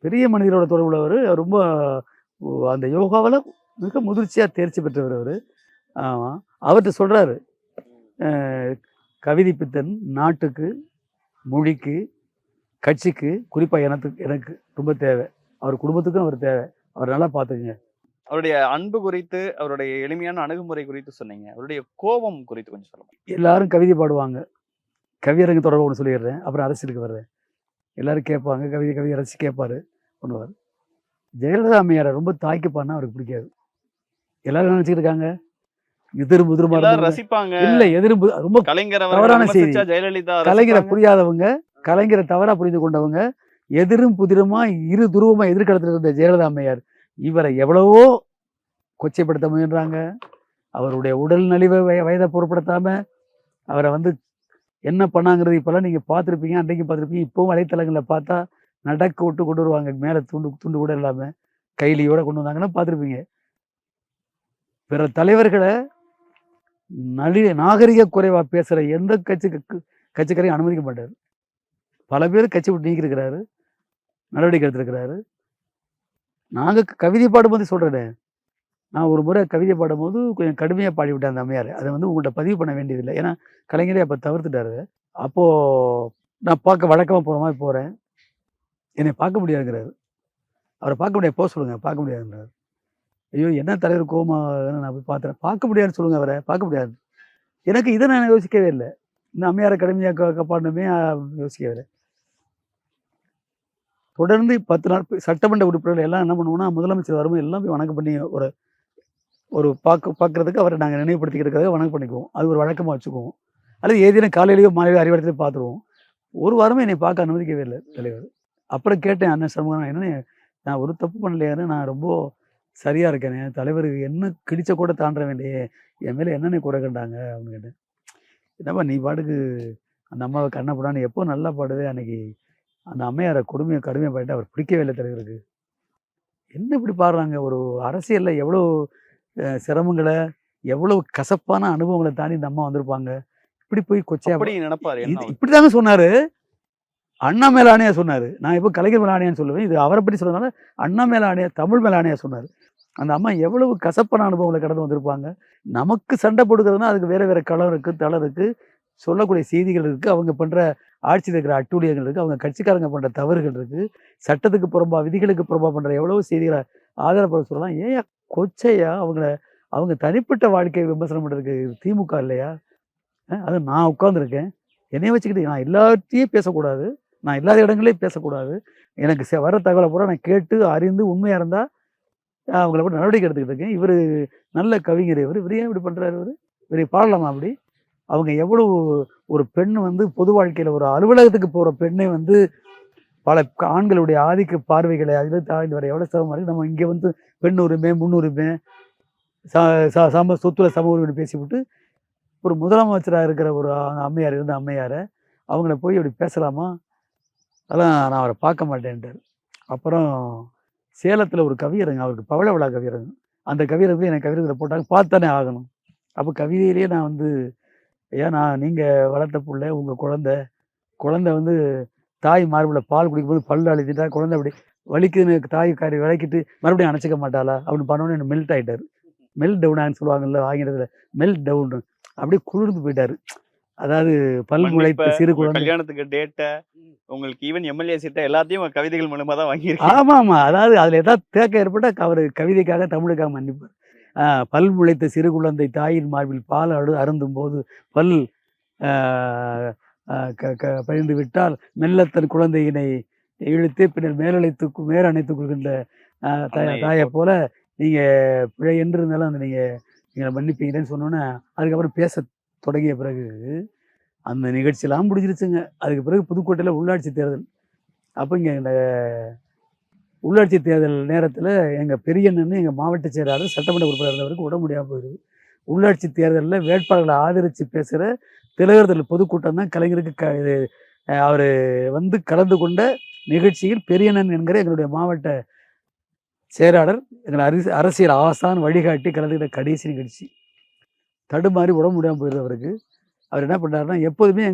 பெரிய மனிதரோட தொடர்புள்ளவர். ரொம்ப அந்த யோகாவில் மிக முதிர்ச்சியாக தேர்ச்சி பெற்றவர் அவர். ஆமாம், அவர்கிட்ட சொல்கிறாரு, கவிதை பித்தன் நாட்டுக்கு, மொழிக்கு, கட்சிக்கு, குறிப்பாக எனக்கு ரொம்ப தேவை. அவர் குடும்பத்துக்கும் அவர் தேவை. அவர் நல்லா பார்த்துக்குங்க. அவருடைய அன்பு குறித்து, அவருடைய எளிமையான அணுகுமுறை குறித்து சொன்னீங்க. அவருடைய கோபம் குறித்து கொஞ்சம் சொல்லுங்க. எல்லாரும் கவிதை பாடுவாங்க. கவியரங்கு தொடர்பு ஒன்று சொல்லிடுறேன், அப்புறம் அரசியலுக்கு வர்றேன். எல்லாரும் கேட்பாங்க, கவிதை ரசிச்சு கேட்பாரு, பண்ணுவார். ஜெயலலிதா அம்மையாரை ரொம்ப தாய்க்குப்பான்னா அவருக்கு பிடிக்காது. எல்லாரும் நினைச்சிட்டு இருக்காங்க எதிரும் ரசிப்பாங்க. இல்ல, ரொம்ப தவறான செய்தி. ஜெயலலிதா கலைஞரை புரியாதவங்க, கலைஞரை தவறா புரிந்து கொண்டவங்க, எதிரும் புதிருமா இரு துருவமா எதிர்காலத்தில் இருந்த ஜெயலலிதா அம்மையார் இவரை எவ்வளவோ கொச்சைப்படுத்த முயன்றாங்க. அவருடைய உடல் நலிவை வயதை பொருட்படுத்தாம அவரை என்ன பண்ணாங்கிறது இப்பெல்லாம் நீங்க பார்த்துருப்பீங்க, அன்றைக்கும் பார்த்துருப்பீங்க. இப்பவும் வலைத்தளங்களில் பார்த்தா நடக்க விட்டு கொண்டு வருவாங்க, மேலே துண்டு கூட இல்லாம கைலியோட கொண்டு வந்தாங்கன்னா பார்த்துருப்பீங்க. பிற தலைவர்களை நாகரிக குறைவா பேசுற எந்த கட்சிக்காரையும் அனுமதிக்க மாட்டார். பல பேர் கட்சி விட்டு நீக்கிருக்கிறாரு, நடவடிக்கை எடுத்திருக்கிறாரு. நாங்கள் கவிதை பாடும்போது சொல்கிறேன், நான் ஒரு முறை கவிதை பாடும்போது கொஞ்சம் கடுமையாக பாடிவிட்டேன் அந்த அம்மையார். அதை உங்கள்கிட்ட பதிவு பண்ண வேண்டியதில்லை, ஏன்னா கலைஞரே அப்போ தவிர்த்துட்டாரு. அப்போது நான் பார்க்க வழக்கமாக போகிற மாதிரி போகிறேன். என்னை பார்க்க முடியாதுங்கிறாரு. அவரை பார்க்க முடியாது, போக சொல்லுங்கள், பார்க்க முடியாதுங்கிறாரு. ஐயோ, என்ன தலைவர் கோமா, நான் போய் பார்த்தேன். பார்க்க முடியாதுன்னு சொல்லுங்கள், அவரை பார்க்க முடியாது. எனக்கு இதை நான் யோசிக்கவே இல்லை. இந்த அம்மையாரை கடுமையாக பாடணுமே யோசிக்கவே இல்லை. தொடர்ந்து 10 நாள் சட்டமன்ற உறுப்பினர்கள் எல்லாம் என்ன பண்ணுவோம்னா, முதலமைச்சர் வரும்போது எல்லாம் போய் வணக்கம் பண்ணி ஒரு பார்க்கறதுக்கு அவரை நாங்கள் நினைவுபடுத்திக்கிறதுக்காக வணக்கம் பண்ணிக்குவோம். அது ஒரு வழக்கமாக வச்சுக்குவோம். அல்லது ஏதேனும் காலையிலையோ மாலையோ அறிவாளத்திலே பார்த்துருவோம். ஒரு வாரமே என்னை பார்க்க அனுமதிக்கவே இல்லை தலைவர். அப்புறம் கேட்டேன், அண்ணன் சண்முகம், என்னன்னு, நான் ஒரு தப்பு பண்ணலையாரு, நான் ரொம்ப சரியாக இருக்கேனே, தலைவருக்கு என்ன கிழிச்ச கூட தாண்ட வேண்டியே, என் மேலே என்னென்ன குறை கண்டாங்க அப்படின்னு கேட்டேன். என்னப்பா நீ பாட்டுக்கு அந்த அம்மாவை கண்ணப்படான்னு எப்போ நல்லா பாடுதே, அன்னைக்கு அந்த அம்மையாரை கடுமையாக பாடிட்டு அவர் பிடிக்கவே இல்லை தலைவருக்கு. என்ன இப்படி பாடுறாங்க, ஒரு அரசியலில் எவ்வளோ சிரமங்களை, எவ்வளோ கசப்பான அனுபவங்களை தாண்டி இந்த அம்மா வந்திருப்பாங்க, இப்படி போய் கொச்சையா நினைப்பாரு. இப்படி தாங்க சொன்னாரு. அண்ணா மேல ஆணையா சொன்னாரு. நான் இப்போ கலைஞர் மேல ஆணையான்னு சொல்லுவேன், இது அவரை பற்றி சொல்றதுனால அண்ணா மேல ஆணையா, தமிழ் மேல ஆணையா சொன்னாரு. அந்த அம்மா எவ்வளவு கசப்பான அனுபவங்களை கடந்து வந்திருப்பாங்க. நமக்கு சண்டை போடுறதுன்னா அதுக்கு வேற வேற களம் இருக்கு, தளம் இருக்கு, சொல்லக்கூடிய செய்திகள் இருக்கு, அவங்க பண்ற ஆட்சியில் இருக்கிற அட்டூழியங்கள் இருக்கு, அவங்க கட்சிக்காரங்க பண்ற தவறுகள் இருக்கு, சட்டத்துக்கு புறம்பா விதிகளுக்கு புறம்பா பண்ற எவ்வளவு செய்திகளை ஆதரவு சொல்லலாம். ஏன் கொச்சையா அவங்க தனிப்பட்ட வாழ்க்கையை விமர்சனம் பண்றதுக்கு திமுக இல்லையா? அது நான் உட்கார்ந்துருக்கேன், என்னைய வச்சுக்கிட்டு நான் எல்லாத்தையும் பேசக்கூடாது, நான் இல்லாத இடங்களையும் பேசக்கூடாது. எனக்கு வர தகவலை பூரா நான் கேட்டு அறிந்து உண்மையாக இருந்தால் அவங்கள கூட நடவடிக்கை எடுத்துக்கிட்டு இருக்கேன். இவர் நல்ல கவிஞர், இவர் ஏன் இப்படி பண்ணுறாரு, இவர் பாடலாமா அப்படி? அவங்க எவ்வளவு ஒரு பெண் பொது வாழ்க்கையில் ஒரு அலுவலகத்துக்கு போகிற பெண்ணை பல ஆண்களுடைய ஆதிக்க பார்வைகளை அதில் தாண்டி வர எவ்வளோ சிரமமாக இருக்குது. நம்ம இங்கே பெண் உரிமை, முன்னுரிமை, சொத்துல சம உரிமை பேசிவிட்டு ஒரு முதலமைச்சராக இருக்கிற ஒரு அம்மையார் இருந்த அம்மையாரை அவங்கள போய் அப்படி பேசலாமா? அதெல்லாம் நான் அவரை பார்க்க மாட்டேன்ட்டார். அப்புறம் சேலத்தில் ஒரு கவியரங்க, அவருக்கு பவள விழா கவியரங்க, அந்த கவியரங்க எனக்கு கவிதைகளை போட்டாங்க, பார்த்தானே ஆகணும். அப்போ கவிதையிலேயே நான் ஐயா, நீங்கள் வளர்த்த பிள்ளை, உங்கள் குழந்தை தாய் மார்பில் பால் குடிக்கும்போது பல்லு அழுத்திட்டா, குழந்தை அப்படி வலிக்குதுன்னு தாய் காரி விளக்கிட்டு மறுபடியும் அணைச்சிக்க மாட்டாளா அப்படின்னு பண்ணோன்னு என்ன மெல்ட் ஆகிட்டார். மெல்ட் டவுனான்னு சொல்லுவாங்கல்ல ஆங்கிலத்தில், மெல்ட் டவுன், அப்படியே குளிர்ந்து போயிட்டாரு. அதாவது பல் முளைத்த சிறு குழந்தை, கல்யாணத்துக்கு டேட்டை, உங்களுக்கு ஈவன் எம்எல்ஏ சீட்டை எல்லாத்தையும் கவிதைகள் மூலமா தான் வாங்கியிருக்கேன். ஆமா, அதாவது அதுல ஏதாவது தேக்கம் ஏற்பட்டா அவர் கவிதைக்காக தமிழுக்காக மன்னிப்பார். பல் முளைத்த சிறு குழந்தை தாயின் மார்பில் பால் அருந்தும் போது பல் பயந்து விட்டால் மெல்ல தன் குழந்தையினை இழுத்து பின்னர் மேலணைத்துக் கொள்கின்ற தாயை போல நீங்கள் பிழை என்று இருந்தாலும் அந்த நீங்கள் மன்னிப்பீங்கன்னு சொன்னோன்னே அதுக்கப்புறம் பேச தொடங்கிய பிறகு அந்த நிகழ்ச்சியெல்லாம் முடிஞ்சிருச்சுங்க. அதுக்கு பிறகு புதுக்கோட்டையில் உள்ளாட்சி தேர்தல். அப்போ இங்கே இந்த உள்ளாட்சி தேர்தல் நேரத்தில் எங்கள் பெரியண்ணன்னு எங்கள் மாவட்ட செயலாளர் சட்டமன்ற உறுப்பினர் இருந்தவருக்கு உட முடியாமல் போயிடுது. உள்ளாட்சி தேர்தலில் வேட்பாளர்களை ஆதரித்து பேசுகிற திலகர் பொதுக்கூட்டம் தான் கலைஞருக்கு அவர் வந்து கலந்து கொண்ட நிகழ்ச்சியில் பெரியண்ணன் என்கிற எங்களுடைய மாவட்ட செயலாளர் எங்களை அரசியல் ஆசான் வழிகாட்டி கலந்துக்கிட்ட கடைசி நிகழ்ச்சி. தடுமாறி உட முடியாமல் போயிடுது அவருக்கு. அவர் என்ன பண்ணாருன்னா, எப்போதுமே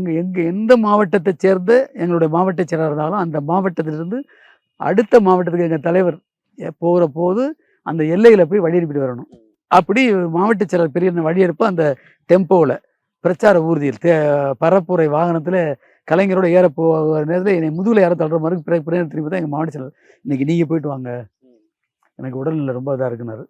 எந்த மாவட்டத்தை சேர்ந்த எங்களுடைய மாவட்ட செயலாளர் இருந்தாலும் அந்த மாவட்டத்திலிருந்து அடுத்த மாவட்டத்துக்கு எங்கள் தலைவர் போகிற போது அந்த எல்லையில் போய் வழி அனுப்பிட்டு வரணும். அப்படி மாவட்ட செயலர் பெரிய வழி அனுப்ப அந்த டெம்போவில் பிரச்சார ஊர்தியில் பரப்புரை வாகனத்தில் கலைஞரோட ஏற போகிற நேரத்தில் என்னை முதுகில் யாரும் தள்ளுற மாதிரி பிறகு திரும்பி தான் எங்கள் மாவட்ட செயலர், இன்னைக்கு நீங்கள் போயிட்டு வாங்க, எனக்கு உடல்நிலை ரொம்ப இதாக இருக்குனாரு.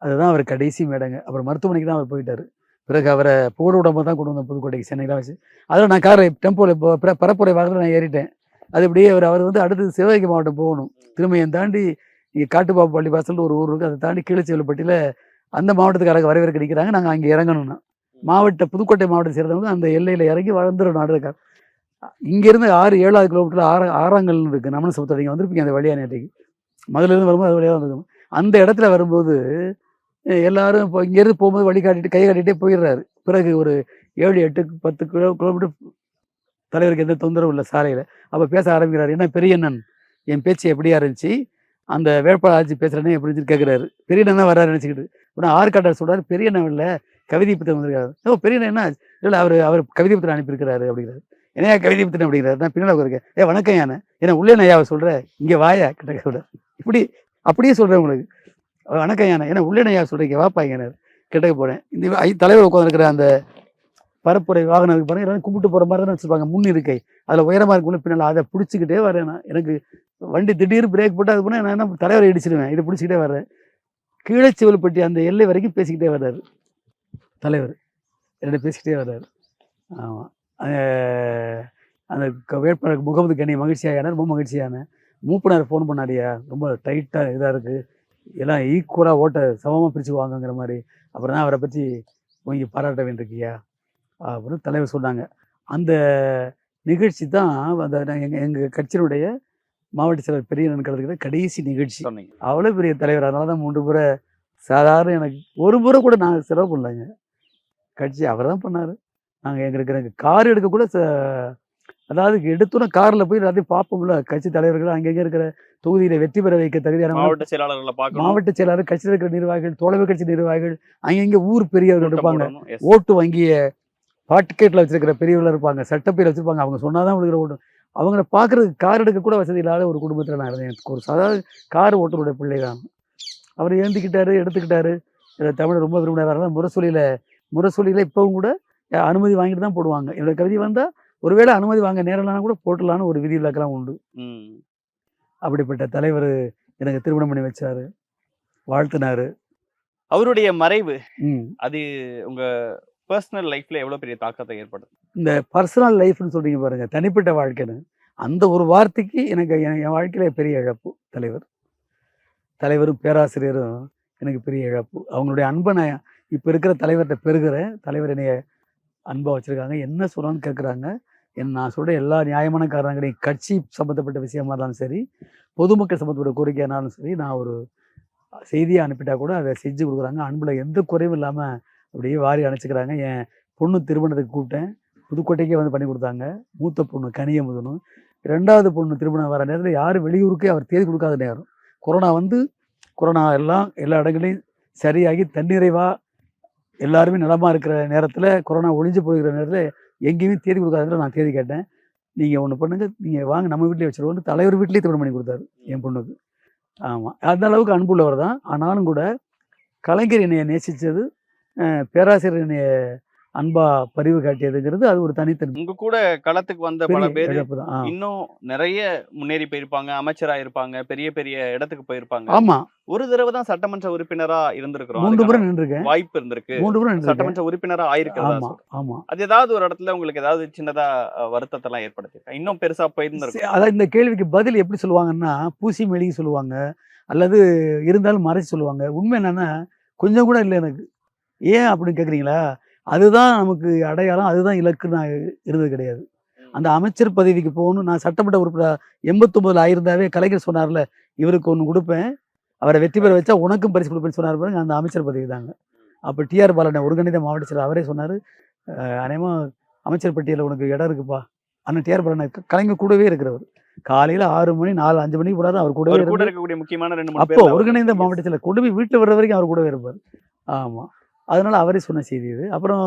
அதுதான் அவர் கடைசி மேடைங்க. அப்புறம் மருத்துவமனைக்கு தான் அவர் போயிட்டார். பிறகு அவரை போட விடாம தான் கொண்டு வந்தேன் புதுக்கோட்டைக்கு, சென்னையில் வச்சு. அதில் நான் டெம்போவில் பரப்புரை வாகனத்தில் நான் ஏறிட்டேன். அது இப்படியே அவர் வந்து அடுத்தது சிவகங்கை மாவட்டம் போகணும். திருமையம் தாண்டி இங்கே காட்டுப்பாப்பு பள்ளி வாசல் ஒரு ஊர் இருக்குது, அதை தாண்டி கீழச்செவல்பட்டியில் அந்த மாவட்டத்துக்காரங்க வரவேற்க நிற்கிறாங்க. நாங்கள் அங்கே இறங்கணும்னா புதுக்கோட்டை மாவட்டத்தை சேர்ந்தவங்க அந்த எல்லையில் இறங்கி வளர்ந்துடும் நாடுக்கார். இங்கேருந்து 6-7 கிலோமீட்டரில் ஆறாங்கல் இருக்குது, நமன சமுத்திரம். நீங்கள் வந்திருப்பீங்க அந்த வழியாக நேற்றைக்கு மதுலேருந்து வரும்போது அது வழியாக வந்துருக்கணும். அந்த இடத்துல வரும்போது எல்லாரும் இப்போ இங்கேருந்து போகும்போது வழி காட்டிட்டு கை காட்டிகிட்டே போயிடுறாரு. பிறகு ஒரு 7-8-10 கிலோமீட்டர் தலைவருக்கு எந்த தொந்தரவும் இல்லை சாலையில். அப்போ பேச ஆரம்பிக்கிறாரு. என்ன பெரியண்ணன், என் பேச்சு எப்படியா இருந்துச்சு, அந்த வேட்பாளர் ஆட்சி பேசுகிறேன்னு எப்படி இருந்துச்சு கேட்குறாரு. பெரியண்ணன் தான் வர்றாரு நினச்சிக்கிட்டு. உடனே ஆற்காட்டார் சொல்கிறார், பெரியண்ணன் இல்லை கவிதை புத்தகம் வந்திருக்காரு. ஓ பெரியண்ணன் என்ன இல்லை, அவர் கவிதை புத்தகம் அனுப்பியிருக்கிறாரு அப்படிங்கிறாரு. என்னையா கவிதை புத்தகம் அப்படிங்கிறாரு. நான் பின்னால் இருக்கேன். வணக்கம் யானை, ஏன்னா உள்ளே நையாவை சொல்கிறேன், இங்கே வாயா கிட்ட சொல்கிறேன், அப்படியே சொல்கிறேன் உங்களுக்கு. வணக்கம் யானை, ஏன்னா உள்ளே நையா சொல்கிறீங்க, வாப்பாங்கன்னாரு. கிட்டக்க போகிறேன். இந்த தலைவர் உட்காந்துருக்கிற அந்த பரப்புரை வாகனத்துக்கு பாருங்க, எல்லாரும் கும்பிட்டு போகிற மாதிரி தானே வச்சுருப்பாங்க முன் இருக்கை. அதில் உயரமாக இருக்குள்ள பின்னால் அதை பிடிச்சிக்கிட்டே வரேன். நான் எனக்கு வண்டி திடீர்னு பிரேக் போட்டு அது போனால் நான் என்ன தலைவரை இடிச்சிடுவேன். இதை பிடிச்சிக்கிட்டே வர்றேன். கீழச்சிவல்பட்டி அந்த எல்லை வரைக்கும் பேசிக்கிட்டே வர்றாரு தலைவர், என்னோட பேசிக்கிட்டே வர்றாரு. ஆமாம், அந்த வேட்பாளருக்கு முகமது கனி மகிழ்ச்சியான, ரொம்ப மகிழ்ச்சியான. மூப்பனார் ஃபோன் பண்ணாடியா, ரொம்ப டைட்டாக இதாக இருக்குது, எல்லாம் ஈக்குவலாக ஓட்ட சமமாக பிரிச்சுக்குவாங்கங்கிற மாதிரி. அப்புறம் தான் அவரை பற்றி இங்கே பாராட்ட வேண்டியிருக்கியா அப்படின்னு தலைவர் சொன்னாங்க. அந்த நிகழ்ச்சி தான் அந்த எங்கள் கட்சியினுடைய மாவட்ட செயலர் பெரியண்ணன் கலந்துக்கிற கடைசி நிகழ்ச்சி. அவ்வளோ பெரிய தலைவர். அதனால தான் 3 முறை சாதாரண, எனக்கு ஒரு முறை கூட நாங்கள் செலவு பண்ணலைங்க. கட்சி அவர் தான் பண்ணார். நாங்கள் எங்களுக்கு கார் எடுக்க கூட அதாவது எடுத்தோன்னா காரில் போய் எல்லாத்தையும் பார்ப்போம்ல, கட்சி தலைவர்கள் அங்கங்கே இருக்கிற தொகுதியில் வெற்றி பெற வைக்க தகுதியான மாவட்ட செயலாளர், கட்சியில் இருக்கிற நிர்வாகிகள், தோழமை கட்சி நிர்வாகிகள், அங்கங்கே ஊர் பெரியவர்கள் இருப்பாங்க, ஓட்டு வங்கிய பாட்டுக்கேட்டில் வச்சிருக்கிற பெரியவர்கள் இருப்பாங்க, சட்டப்பேர் வச்சுருப்பாங்க. அவங்க சொன்னால் தான் கொடுக்குற ஓட்டு. அவங்கள பார்க்குறதுக்கு கார் எடுக்க கூட வசதி இல்லாத ஒரு குடும்பத்தில் நான் இருந்தேன். எனக்கு ஒரு சாதாரண கார் ஓட்டுடைய பிள்ளை தான். அவர் ஏந்திக்கிட்டாரு, எடுத்துக்கிட்டாரு. தமிழ் ரொம்ப விரும்பினார். முரசொலியில் இப்போவும் கூட அனுமதி வாங்கிட்டு தான் போடுவாங்க. என்னோட கவிதை வந்தால் ஒருவேளை அனுமதி வாங்க நேரம்லாம் கூட போட்டலான்னு ஒரு விதி விலக்கெல்லாம் உண்டு. அப்படிப்பட்ட தலைவர் எனக்கு திருமணம் பண்ணி வச்சாரு, வாழ்த்தினாரு. அவருடைய மறைவு அது உங்க பர்சனல் லைஃப்ல எவ்வளவு பெரிய தாக்கத்தை ஏற்படுது? இந்த பர்சனல் லைஃப்னு சொல்றீங்க பாருங்க, தனிப்பட்ட வாழ்க்கைன்னு அந்த ஒரு வார்த்தைக்கு எனக்கு என் வாழ்க்கையில பெரிய இழப்பு. தலைவரும் பேராசிரியரும் எனக்கு பெரிய இழப்பு. அவங்களுடைய அன்பை நான் இப்போ இருக்கிற தலைவர்கிட்ட பெறுகிறேன். தலைவர் என்னைய அன்பாக வச்சுருக்காங்க, என்ன சொல்கிறான்னு கேட்குறாங்க. நான் சொல்கிற எல்லா நியாயமான காரணங்களையும், கட்சி சம்மந்தப்பட்ட விஷயமா இருந்தாலும் சரி, பொதுமக்கள் சம்மந்தப்பட்ட கோரிக்கையானாலும் சரி, நான் ஒரு செய்தியை அனுப்பிட்டா கூட அதை செஞ்சு கொடுக்குறாங்க. அன்பில் எந்த குறைவும் இல்லாமல் அப்படியே வாரி அணைச்சிக்கிறாங்க. என் பொண்ணு திருமணத்துக்கு கூப்பிட்டேன், புதுக்கோட்டைக்கே வந்து பண்ணி கொடுத்தாங்க. மூத்த பொண்ணு கனியமுதனும், 2வது பொண்ணு திருமணம் வர நேரத்தில் யாரும் வெளியூருக்கே அவர் தேதி கொடுக்காத நேரம். கொரோனா எல்லாம் எல்லா இடங்களையும் சரியாகி தன்னிறைவாக எல்லாருமே நலமாக இருக்கிற நேரத்தில், கொரோனா ஒழிஞ்சு போய்கிற நேரத்தில் எங்கேயுமே தேதி கொடுக்காத நான் தேதி கேட்டேன். நீங்கள் ஒன்று பண்ணுங்க, நீங்கள் வாங்க நம்ம வீட்டிலே வச்சுருவோம். தலைவர் வீட்லேயே திருமணம் பண்ணி கொடுத்தாரு என் பொண்ணுக்கு. ஆமாம், அந்த அளவுக்கு அன்புள்ளவர் தான். ஆனாலும் கூட கலைஞர் என்னைய நேசித்தது, பேராசிரியர் என்னைய அன்பா பரிவு காட்டியதுங்கிறது அது ஒரு தனித்தன்மை. உங்க கூட களத்துக்கு வந்த பல பெரிய பேரு இழப்பு தான். இன்னும் நிறைய முன்னேறி போயிருப்பாங்க, அமைச்சரா இருப்பாங்க, பெரிய பெரிய இடத்துக்கு போயிருப்பாங்க. ஆமா. ஒரு தடவை தான் சட்டமன்ற உறுப்பினரா இருந்திருக்கிறோம். 3 முறை அதுக்கான நின்றுருக்கேன். வாய்ப்பு இருந்திருக்கு. 3 முறை நின்றுருக்கேன். சட்டமன்ற உறுப்பினரா ஆயிருக்கிறதா ஆமா, சொல்றேன். ஆமா. அது ஏதாவது ஒரு இடத்துல உங்களுக்கு ஏதாவது சின்னதா வருத்தத்தெல்லாம் ஏற்படுத்தியிருக்கா? இன்னும் பெருசா போயிருந்திருக்கும். அதான் இந்த கேள்விக்கு பதில் எப்படி சொல்லுவாங்கன்னா, பூசி மெழுகி சொல்லுவாங்க. அல்லது இருந்தாலும் மறைச்சு சொல்லுவாங்க. உண்மை என்னன்னா, கொஞ்சம் கூட இல்ல எனக்கு. ஏன் அப்படின்னு கேட்குறீங்களா? அதுதான் நமக்கு அடையாளம், அதுதான் இலக்குன்னு நான் இருந்தது கிடையாது. அந்த அமைச்சர் பதவிக்கு போகணும். நான் சட்டமன்ற உறுப்பினர் 89ல ஆயிருந்தாவே கலைஞர் சொன்னார்ல, இவருக்கு ஒண்ணு குடுப்பேன். அவர வெற்றி பெற வச்சா உனக்கும் பரிசு குடுப்பேன்னு சொன்னாரு பாருங்க, அந்த அமைச்சர் பதவி தாங்க. அப்ப டிஆர் பாலன் ஒருங்கிணைந்த மாவட்ட செயலர் அவரே சொன்னாரு, அநேகமா அமைச்சர் பட்டியல்ல உனக்கு இடம் இருக்குப்பா. அண்ணன் டிஆர் பாலன் கலைஞர் கூடவே இருக்கிறவர். காலையில 6 மணி 4, 5 மணிக்கு போனாரு அவர் கூடவே அவர் கூட இருந்து இருக்கக்கூடிய முக்கியமான 2, 3 அப்போ பேர்ல ஒருங்கிணைந்த அவர் மாவட்ட செயலர் கொண்டு போய் வீட்ல வர்ற வரைக்கும் அவர் கூடவே இருப்பாரு. ஆமா. அதனால அவரே சொன்ன செய்தி இது. அப்புறம்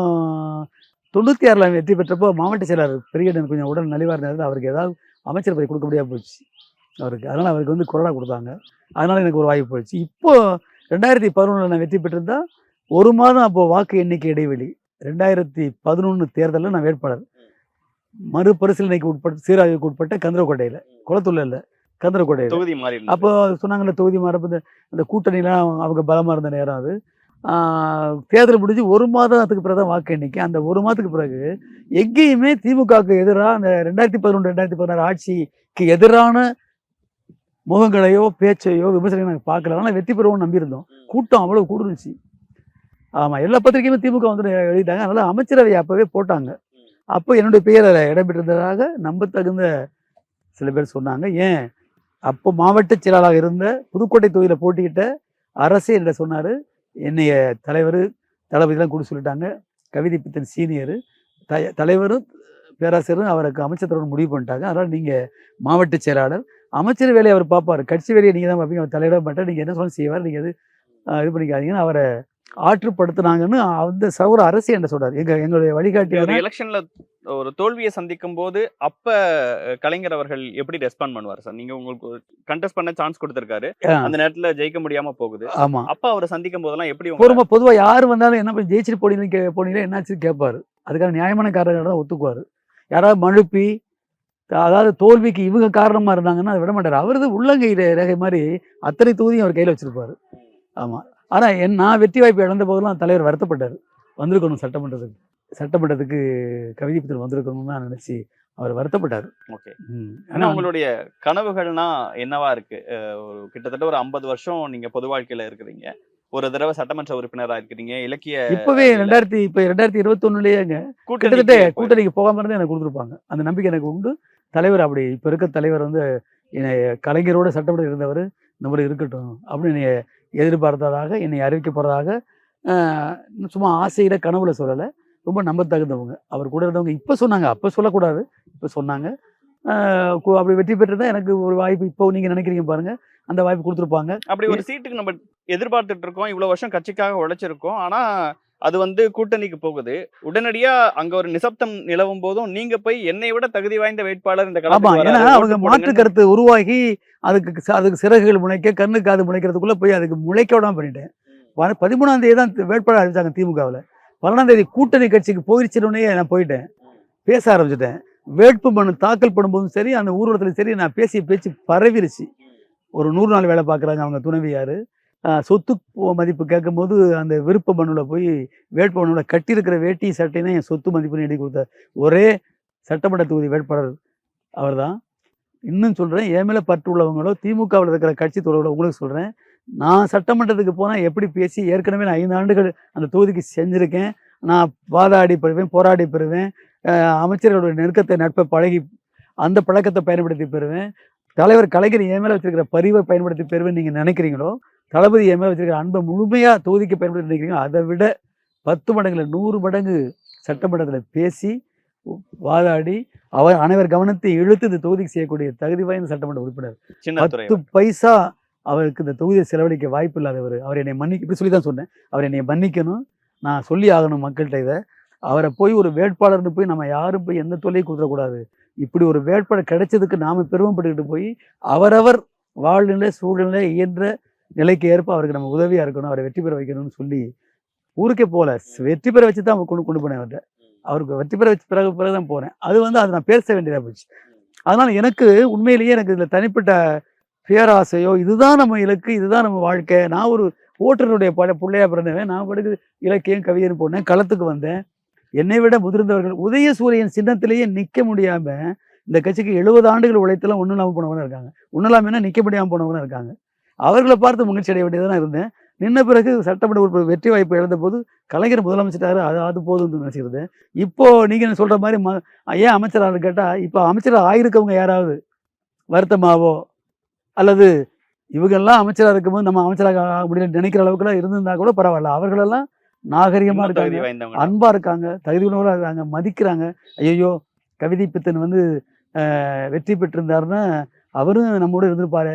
96ல வெற்றி பெற்றப்போ மாவட்ட செயலர் பெரியண்ணன் கொஞ்சம் உடல் நலிவா இருந்ததுல அவருக்கு ஏதாவது அமைச்சர் பதவி குடுக்க முடியாம போச்சு அவருக்கு. அதனால அவருக்கு வந்து கொறடா குடுத்தாங்க. அதனால எனக்கு ஒரு வாய்ப்பு போச்சு. இப்போ 2011ல நான் வெற்றி பெற்றிருந்தா 1 மாதம் அப்போ வாக்கு எண்ணிக்கை இடைவெளி. 2011 தேர்தல்ல நான் வேட்பாளர். மறுபரிசீலனைக்கு சீராய்வுக்கு உட்பட்ட கந்தரக்கோட்டையில, குளத்தூர்ல இல்ல, கந்தரக்கோட்டையில. தொகுதி மாறி அப்போ சொன்னாங்கல்ல தொகுதி மாறப்ப அந்த கூட்டணிலாம் அவங்க பலமா இருந்த நேரம் அது. தேர்தல் முடிஞ்சு 1 மாதத்துக்கு பிறகு தான் வாக்கு எண்ணிக்கை. அந்த 1 மாதத்துக்கு பிறகு எங்கேயுமே திமுகவுக்கு எதிரா அந்த 2011, 2016 ஆட்சிக்கு எதிரான முகங்களையோ, பேச்சையோ, விமர்சனங்களையோ நாங்க பார்க்கல. ஆனா வெற்றி பெறுவோம்னு நம்பியிருந்தோம். கூட்டம் அவ்வளவு கூடுனுச்சு. ஆமா. எல்லா பத்திரிகையுமே திமுக வந்து எழுதிட்டாங்க. அதனால அமைச்சரவை அப்பவே போட்டாங்க. அப்போ என்னுடைய பெயர் அதில் இடம்பெற்றிருந்ததாக நம்பத்தகுந்த சில பேர் சொன்னாங்க. ஏன் அப்போ மாவட்ட செயலாளராக இருந்த புதுக்கோட்டை தொகுதியில் போட்டியிட்ட அரசே என்ன சொன்னார், என்னைய தலைவர் தளபதிலாம் கூட சொல்லிட்டாங்க. கவிதை பித்தன் சீனியரு தலைவரும் பேராசிரியரும் அவருக்கு அமைச்சர் தரணும் முடிவு பண்ணிட்டாங்க. அதனால் நீங்கள் மாவட்ட செயலாளர் அமைச்சர் வேலையை அவர் பார்ப்பார். கட்சி வேலையை நீங்கள் தான் பார்ப்பீங்க. அவர் தலையிட மாட்டார். நீங்கள் என்ன சொன்னாலும் செய்வார். நீங்கள் இது பண்ணிக்காதீங்கன்னு அவரை ஆற்றுப்படுத்தினாங்கன்னு அந்த சௌர அரசு என்ன சொல்றாரு. எங்களுடைய வழிகாட்டியான எலெக்ஷன்ல ஒரு தோல்வியை சந்திக்கும் போது அப்ப கலைஞர் அவர்கள் எப்படி ரெஸ்பாண்ட் பண்ணுவார் சார்? நீங்க உங்களுக்கு கண்டெஸ்ட் பண்ண சான்ஸ் கொடுத்திருக்காரு. அந்த நேரத்துல ஜெயிக்க முடியாம போகுது. ஆமா. அப்ப அவரை சந்திக்கும் போதெல்லாம் எப்படி பொதுவா யாரு வந்தாலும் என்ன பண்ணி ஜெயிச்சுட்டு போனீங்களா என்னாச்சு கேட்பாரு. அதுக்கான நியாயமான காரணங்கள் தான் ஒத்துக்குவாரு. யாராவது மழுப்பி அதாவது தோல்விக்கு இவங்க காரணமா இருந்தாங்கன்னா அதை விட மாட்டாரு. அவரது உள்ளங்கை ரேகை மாதிரி அத்தனை தொகுதியும் அவர் கையில வச்சிருப்பாரு. ஆமா. ஆனா நான் வெற்றி வாய்ப்பு இழந்த போதெல்லாம் தலைவர் வருத்தப்பட்டாரு. வந்திருக்கணும் சட்டமன்றத்துக்கு கவிதை பித்தன் வந்திருக்கணும்னு தான் நினைச்சு அவர் வருத்தப்பட்டாரு. ஓகே. ஆனா உங்களுடைய கனவுகள்னா என்னவா இருக்கு? கிட்டத்தட்ட ஒரு 50 வருஷம் நீங்க பொது வாழ்க்கையில இருக்கிறீங்க. ஒரு தடவை சட்டமன்ற உறுப்பினரா இருக்கிறீங்க. இலக்கிய இப்பவே 2021லயேங்க கிட்டத்தட்ட கூட்டணிக்கு போகாம இருந்தா எனக்கு கொடுத்துருப்பாங்க. அந்த நம்பிக்கை எனக்கு உண்டு. தலைவர் அப்படி இப்ப இருக்க தலைவர் வந்து கலைஞரோட சட்டமன்றம் இருந்தவர் இந்த மாதிரி இருக்கட்டும் அப்படின்னு என்னை எதிர்பார்த்ததாக என்னை அறிவிக்க போறதாக சும்மா ஆசையில கனவுல சொல்லலை. ரொம்ப நம்பத்தகுந்தவங்க. அவர் கூட இருந்தவங்க இப்போ சொன்னாங்க. அப்போ சொல்லக்கூடாது. இப்போ சொன்னாங்க. அப்படி வெற்றி பெற்றுதான் எனக்கு ஒரு வாய்ப்பு இப்போ நீங்க நினைக்கிறீங்க பாருங்க, அந்த வாய்ப்பு கொடுத்துருப்பாங்க. அப்படி ஒரு சீட்டுக்கு நம்ம எதிர்பார்த்துட்டு இருக்கோம். இவ்வளவு வருஷம் கட்சிக்காக உழைச்சிருக்கோம். ஆனா அது வந்து கூட்டணிக்கு போகுது. உடனடியா அங்க ஒரு நிசப்தம் நிலவும் போதும் நீங்க போய் என்னை விட தகுதி வாய்ந்த வேட்பாளர் இந்த ஏன்னா அவங்க மாற்று கருத்து உருவாகி அதுக்கு சிறகுகள் முளைக்க கண்ணு காது முளைக்கிறதுக்குள்ள போய் அதுக்கு முளைக்க விடாம பண்ணிட்டேன். 13ஆம் தேதி தான் வேட்பாளர் அறிவிச்சாங்க திமுகவில். 12ஆம் தேதி கூட்டணி கட்சிக்கு போயிடுச்சுனே நான் போயிட்டேன். பேச ஆரம்பிச்சிட்டேன். வேட்பு மனு தாக்கல் பண்ணும்போதும் சரி, அந்த ஊர்வலத்திலும் சரி, நான் பேசிய பேச்சு பரவிருச்சு. ஒரு 100 நாள் வேலை பார்க்குறாங்க அவங்க துணைவியார். சொத்து மதிப்பு கேட்கும்போது அந்த விருப்ப மனுவில் போய் வேட்பு மனுவில் கட்டியிருக்கிற வேட்டி சட்டைனா என் சொத்து மதிப்புன்னு எழுதி கொடுத்த ஒரே சட்டமன்ற தொகுதி வேட்பாளர் அவர் தான். இன்னும் சொல்கிறேன், என் மேலே பற்று உள்ளவங்களோ திமுகவில் இருக்கிற கட்சி தொடர்பு உங்களுக்கு சொல்கிறேன், நான் சட்டமன்றத்துக்கு போனால் எப்படி பேசி ஏற்கனவே நான் 5 ஆண்டுகள் அந்த தொகுதிக்கு செஞ்சுருக்கேன். நான் வாதாடி பெறுவேன், போராடி பெறுவேன், அமைச்சர்களுடைய நெருக்கத்தை நட்பை பழகி அந்த பழக்கத்தை பயன்படுத்தி பெறுவேன். தலைவர் கலைஞர் என் மேலே வச்சிருக்கிற பரிவை பயன்படுத்தி பெறுவேன் நீங்கள் நினைக்கிறீங்களோ, தளபதி என் மேலே வச்சிருக்கிற அன்பை முழுமையாக தொகுதிக்கு பயன்படுத்தி நினைக்கிறீங்களோ, அதை விட 10 மடங்குல 100 மடங்கு சட்டமன்றத்தில் பேசி வாதாடி அவர் அனைவர் கவனத்தை இழுத்து இந்த தொகுதிக்கு செய்யக்கூடிய தகுதி வாய்ந்த சட்டமன்ற உறுப்பினர். 10 பைசா அவருக்கு இந்த தொகுதியை செலவழிக்க வாய்ப்பு இல்லாதவர். அவர் என்னை இப்படி சொல்லி தான் சொன்னேன். அவர் என்னை மன்னிக்கணும், நான் சொல்லி ஆகணும் மக்கள்கிட்ட இதை. அவரை போய் ஒரு வேட்பாளர்னு போய் நம்ம யாரும் போய் எந்த தொல்லையும் கொடுத்துடக்கூடாது. இப்படி ஒரு வேட்பாளர் கிடைச்சதுக்கு நாம பெருமைப்பட்டுக்கிட்டு போய் அவரவர் வாழ்நிலை சூழ்நிலை இயன்ற நிலைக்கு ஏற்ப அவருக்கு நம்ம உதவியா இருக்கணும், அவரை வெற்றி பெற வைக்கணும்னு சொல்லி ஊருக்கே போகல. வெற்றி பெற வச்சு தான் கொண்டு கொண்டு போனேன் அவர்ட்ட. அவருக்கு வெற்றி பெற வச்சு பிறகு தான் போனேன். அது வந்து அதை நான் பேச வேண்டியதா போச்சு. அதனால எனக்கு உண்மையிலேயே எனக்கு இதில் தனிப்பட்ட பேராசையோ, இதுதான் நம்ம இலக்கு, இதுதான் நம்ம வாழ்க்கை. நான் ஒரு ஓட்டுநருடைய புள்ளையா பிறந்தவன். நான் பாட்டுக்கு இலக்கியம், கவிதைன்னு போனேன். களத்துக்கு வந்தேன். என்னை விட முதிர்ந்தவர்கள் உதயசூரியன் சின்னத்திலேயே நிக்க முடியாம, இந்த கட்சிக்கு 70 ஆண்டுகள் உழைத்தெல்லாம் ஒண்ணும் இல்லாம போனவங்க இருக்காங்க. ஒண்ணும் இல்லாமன்னா நிக்க முடியாம போனவங்க இருக்காங்க. அவர்கள பார்த்து மகிழ்ச்சி அடைய வேண்டியதா இருந்தேன். நின்ன பிறகு சட்டமன்ற உறுப்பினர் வெற்றி வாய்ப்பு இழந்தபோது கலைஞர் முதலமைச்சராரு. அது போதும்னு நினைச்சிருந்தேன். இப்போ நீங்க சொல்ற மாரி ஏன் அமைச்சரான்னு கேட்டா, இப்போ அமைச்சரா ஆயிருக்கவங்க யாராவது வருத்தமாவோ, அல்லது இவங்கெல்லாம் அமைச்சரா இருக்கும்போது நம்ம அமைச்சராக ஆக முடியலன்னு நினைக்கிற அளவுக்குலாம் இருந்திருந்தா கூட பரவாயில்ல. அவர்களெல்லாம் நாகரிகமா இன்னும் தகுதி இருக்காங்க, வாய்ந்தவங்க. அன்பா இருக்காங்க, தகுதி உள்ளவங்களா இருக்காங்க, மதிக்கிறாங்க. ஐயையோ! கவிதை பித்தன் வந்து வெற்றி பெற்றிருந்தாருன்னா, அவரும் நம்மோட இருந்திருப்பாரு.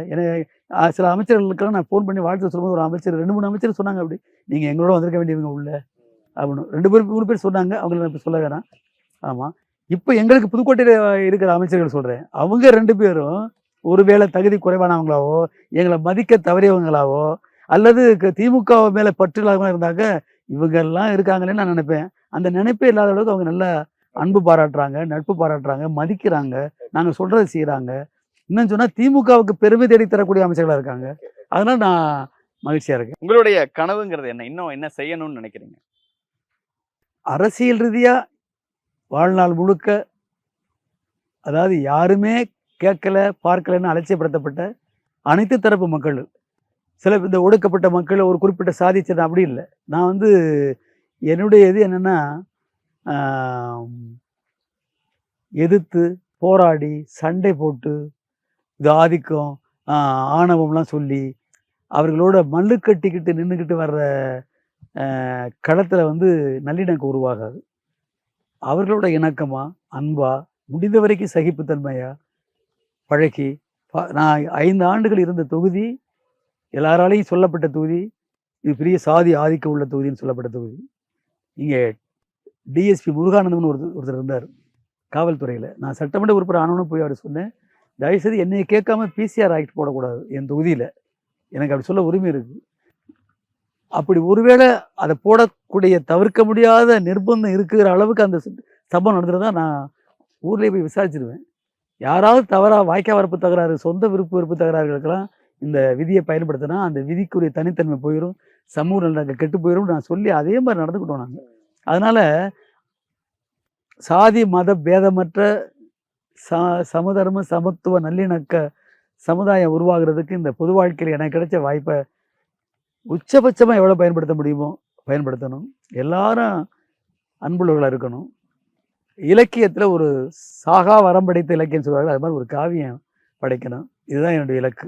சில அமைச்சர்களுக்கெல்லாம் நான் ஃபோன் பண்ணி வாழ்த்து சொல்லும்போது ஒரு அமைச்சர் 2, 3 அமைச்சர் சொன்னாங்க அப்படி. நீங்க எங்களோட வந்திருக்க வேண்டியவங்க உள்ள அப்படின்னு. 2 பேர் 3 பேர் சொன்னாங்க. அவங்கள நான் இப்ப சொல்ல வேணாம். ஆமா. இப்ப எங்களுக்கு புதுக்கோட்டையில இருக்கிற அமைச்சர்கள் சொல்றேன். அவங்க 2 பேரும் ஒருவேளை தகுதி குறைவானவங்களாவோ, எங்கள மதிக்க தவறியவங்களாவோ, அல்லது திமுக மேல பற்று இல்லாதவங்களா இருந்தாக்க, இவங்கெல்லாம் இருக்காங்களேன்னு நான் நினைப்பேன். அந்த நினைப்பே இல்லாத அளவுக்கு அவங்க நல்லா அன்பு பாராட்டுறாங்க, நட்பு பாராட்டுறாங்க, மதிக்கிறாங்க, நாங்க சொல்றத செய்றாங்க. இன்னும் சொன்னா திமுகவுக்கு பெருமை தேடி தரக்கூடிய அமைச்சர்களா இருக்காங்க. அதனால நான் மகிழ்ச்சியா இருக்கேன். உங்களுடைய கனவுங்கிறது என்ன? இன்னும் என்ன செய்யணும்னு நினைக்கிறீங்க? அரசியல் ரீதியா வாழ்நாள் முழுக்க, அதாவது யாருமே கேட்கல, பார்க்கலன்னு அலட்சியப்படுத்தப்பட்ட அனைத்து தரப்பு மக்கள். சில இந்த ஒடுக்கப்பட்ட மக்கள், ஒரு குறிப்பிட்ட சாதிச்சது அப்படி இல்ல. நான் வந்து என்னுடைய இது என்னன்னா, ஆம், எதிர்த்து, போராடி, சண்டை போட்டு, இது ஆதிக்கம், ஆணவம்லாம் சொல்லி, அவர்களோட மல்லு கட்டிக்கிட்டு நின்னுக்கிட்டு வர்ற களத்துல வந்து நல்லிணக்கம் உருவாகாது. அவர்களோட இணக்கமா, அன்பா, முடிந்த வரைக்கும் சகிப்புத்தன்மையா பழகி, நான் 5 ஆண்டுகள் இருந்த தொகுதி, எல்லாராலையும் சொல்லப்பட்ட தொகுதி, இது பெரிய சாதி ஆதிக்கம் உள்ள தொகுதின்னு சொல்லப்பட்ட தொகுதி. இங்க டிஎஸ்பி முருகானந்தம்னு ஒருத்தர் இருந்தார் காவல்துறையில. நான் சட்டமன்ற உறுப்பினர் ஆனவொன்னே போய் அவர்ட்ட சொன்னேன், தயவுசெய்து என்னைய கேட்காம பிசிஆர் ஆக்ட் போடக்கூடாது என் தொகுதியில. எனக்கு அப்படி சொல்ல உரிமை இருக்கு. அப்படி ஒருவேளை அதை போடக்கூடிய தவிர்க்க முடியாத நிர்பந்தம் இருக்கிற அளவுக்கு அந்த சம்பவம் நடந்துருந்தா நான் ஊர்லேயே போய் விசாரிச்சிருவேன். யாராவது தவறா வாய்க்கா வரப்பு தகராறு, சொந்த விருப்பு தகராறுகளுக்கெல்லாம் இந்த விதியை பயன்படுத்தினா அந்த விதிக்குரிய தனித்தன்மை போயிடும், சமூக நல்ல கெட்டு போயிடும். நான் சொல்லி அதே மாதிரி நடந்துக்கிட்டோம் நாங்கள். அதனால சாதி மத பேதமற்ற சமதர்ம சமத்துவ நல்லிணக்க சமுதாயம் உருவாகிறதுக்கு இந்த பொது வாழ்க்கையில் எனக்கு கிடைச்ச வாய்ப்பை உச்சபட்சமாக எவ்வளோ பயன்படுத்த முடியுமோ பயன்படுத்தணும். எல்லாரும் அன்புள்ளவர்களாக இருக்கணும். இலக்கியத்தில் ஒரு சாகா வரம் படைத்த இலக்கியம் சொல்லுவாங்க, அது மாதிரி ஒரு காவியம் படைக்கணும். இதுதான் என்னுடைய இலக்கு.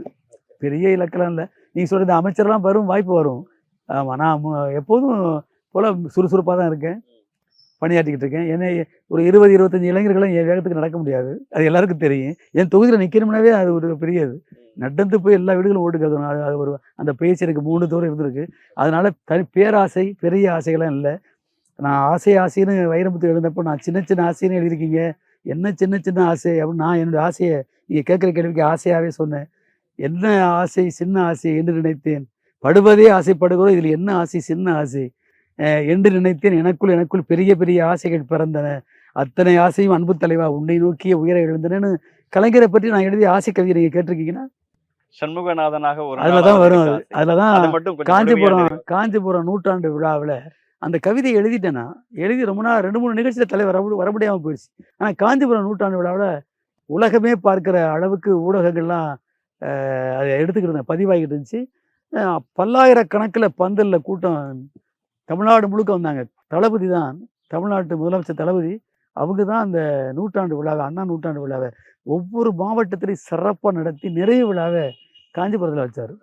பெரிய இலக்கெல்லாம் இல்லை. நீங்கள் சொல்கிற அமைச்சர்லாம் வரும், வாய்ப்பு வரும். ஆமாம், நான் எப்போதும் போல் சுறுசுறுப்பாக தான் இருக்கேன், பணியாற்றிக்கிட்டு இருக்கேன். என்னை ஒரு 20-25 இளைஞர்களும் என் வேகத்துக்கு நடக்க முடியாது, அது எல்லாருக்கும் தெரியும். என் தொகுதியில் நிற்கணும்னாவே அது ஒரு பெரிய இது. நடந்து போய் எல்லா வீடுகளும் ஓட்டு கேட்கணும். அது ஒரு அந்த பயிற்சி எனக்கு 3 தூரம் இருந்திருக்கு. அதனால பேராசை, பெரிய ஆசைகள்லாம் இல்லை. நான் ஆசைன்னு வைரமுத்து எழுந்தப்போ நான் சின்ன ஆசைன்னு எழுதியிருக்கீங்க, என்ன சின்ன ஆசை அப்படின்னு நான் என்னுடைய ஆசையை நீங்கள் கேட்குற கேள்விக்கு ஆசையாகவே சொன்னேன். என்ன ஆசை, சின்ன ஆசை என்று நினைத்தேன், படுவதே ஆசைப்படுகிறோம், இதில் என்ன ஆசை, சின்ன ஆசை என்று நினைத்தேன், எனக்குள் பெரிய ஆசைகள் பிறந்தன, அத்தனை ஆசையும் அன்பு தலைவா உன்னை நோக்கிய உயர எழுந்தனன்னு கலைஞரை பற்றி நான் எழுதிய ஆசை கவிதை நீங்கள் கேட்டிருக்கீங்கன்னா சண்முகநாதனாக ஒரு அதுலதான் வரும். அதுலதான் காஞ்சிபுரம் காஞ்சிபுரம் நூற்றாண்டு விழாவில் அந்த கவிதையை எழுதிட்டேன்னா, எழுதி ரொம்ப நாள் 2-3 நிகழ்ச்சியில் தலைவர் வர முடியாமல் போயிடுச்சு. ஆனால் காஞ்சிபுரம் நூற்றாண்டு விழாவில் உலகமே பார்க்குற அளவுக்கு ஊடகங்கள்லாம் அதை எடுத்துக்கிட்டு இருந்தேன், பதிவாகிட்டு இருந்துச்சு. பல்லாயிரக்கணக்கில் பந்தலில் கூட்டம் தமிழ்நாடு முழுக்க வந்தாங்க. தளபதி தான், தமிழ்நாட்டு முதலமைச்சர் தளபதி, அவங்க தான் அந்த நூற்றாண்டு விழாவை, அண்ணா நூற்றாண்டு விழாவை ஒவ்வொரு மாவட்டத்திலையும் சிறப்பாக நடத்தி நிறைவு விழாவை காஞ்சிபுரத்தில் வச்சார்.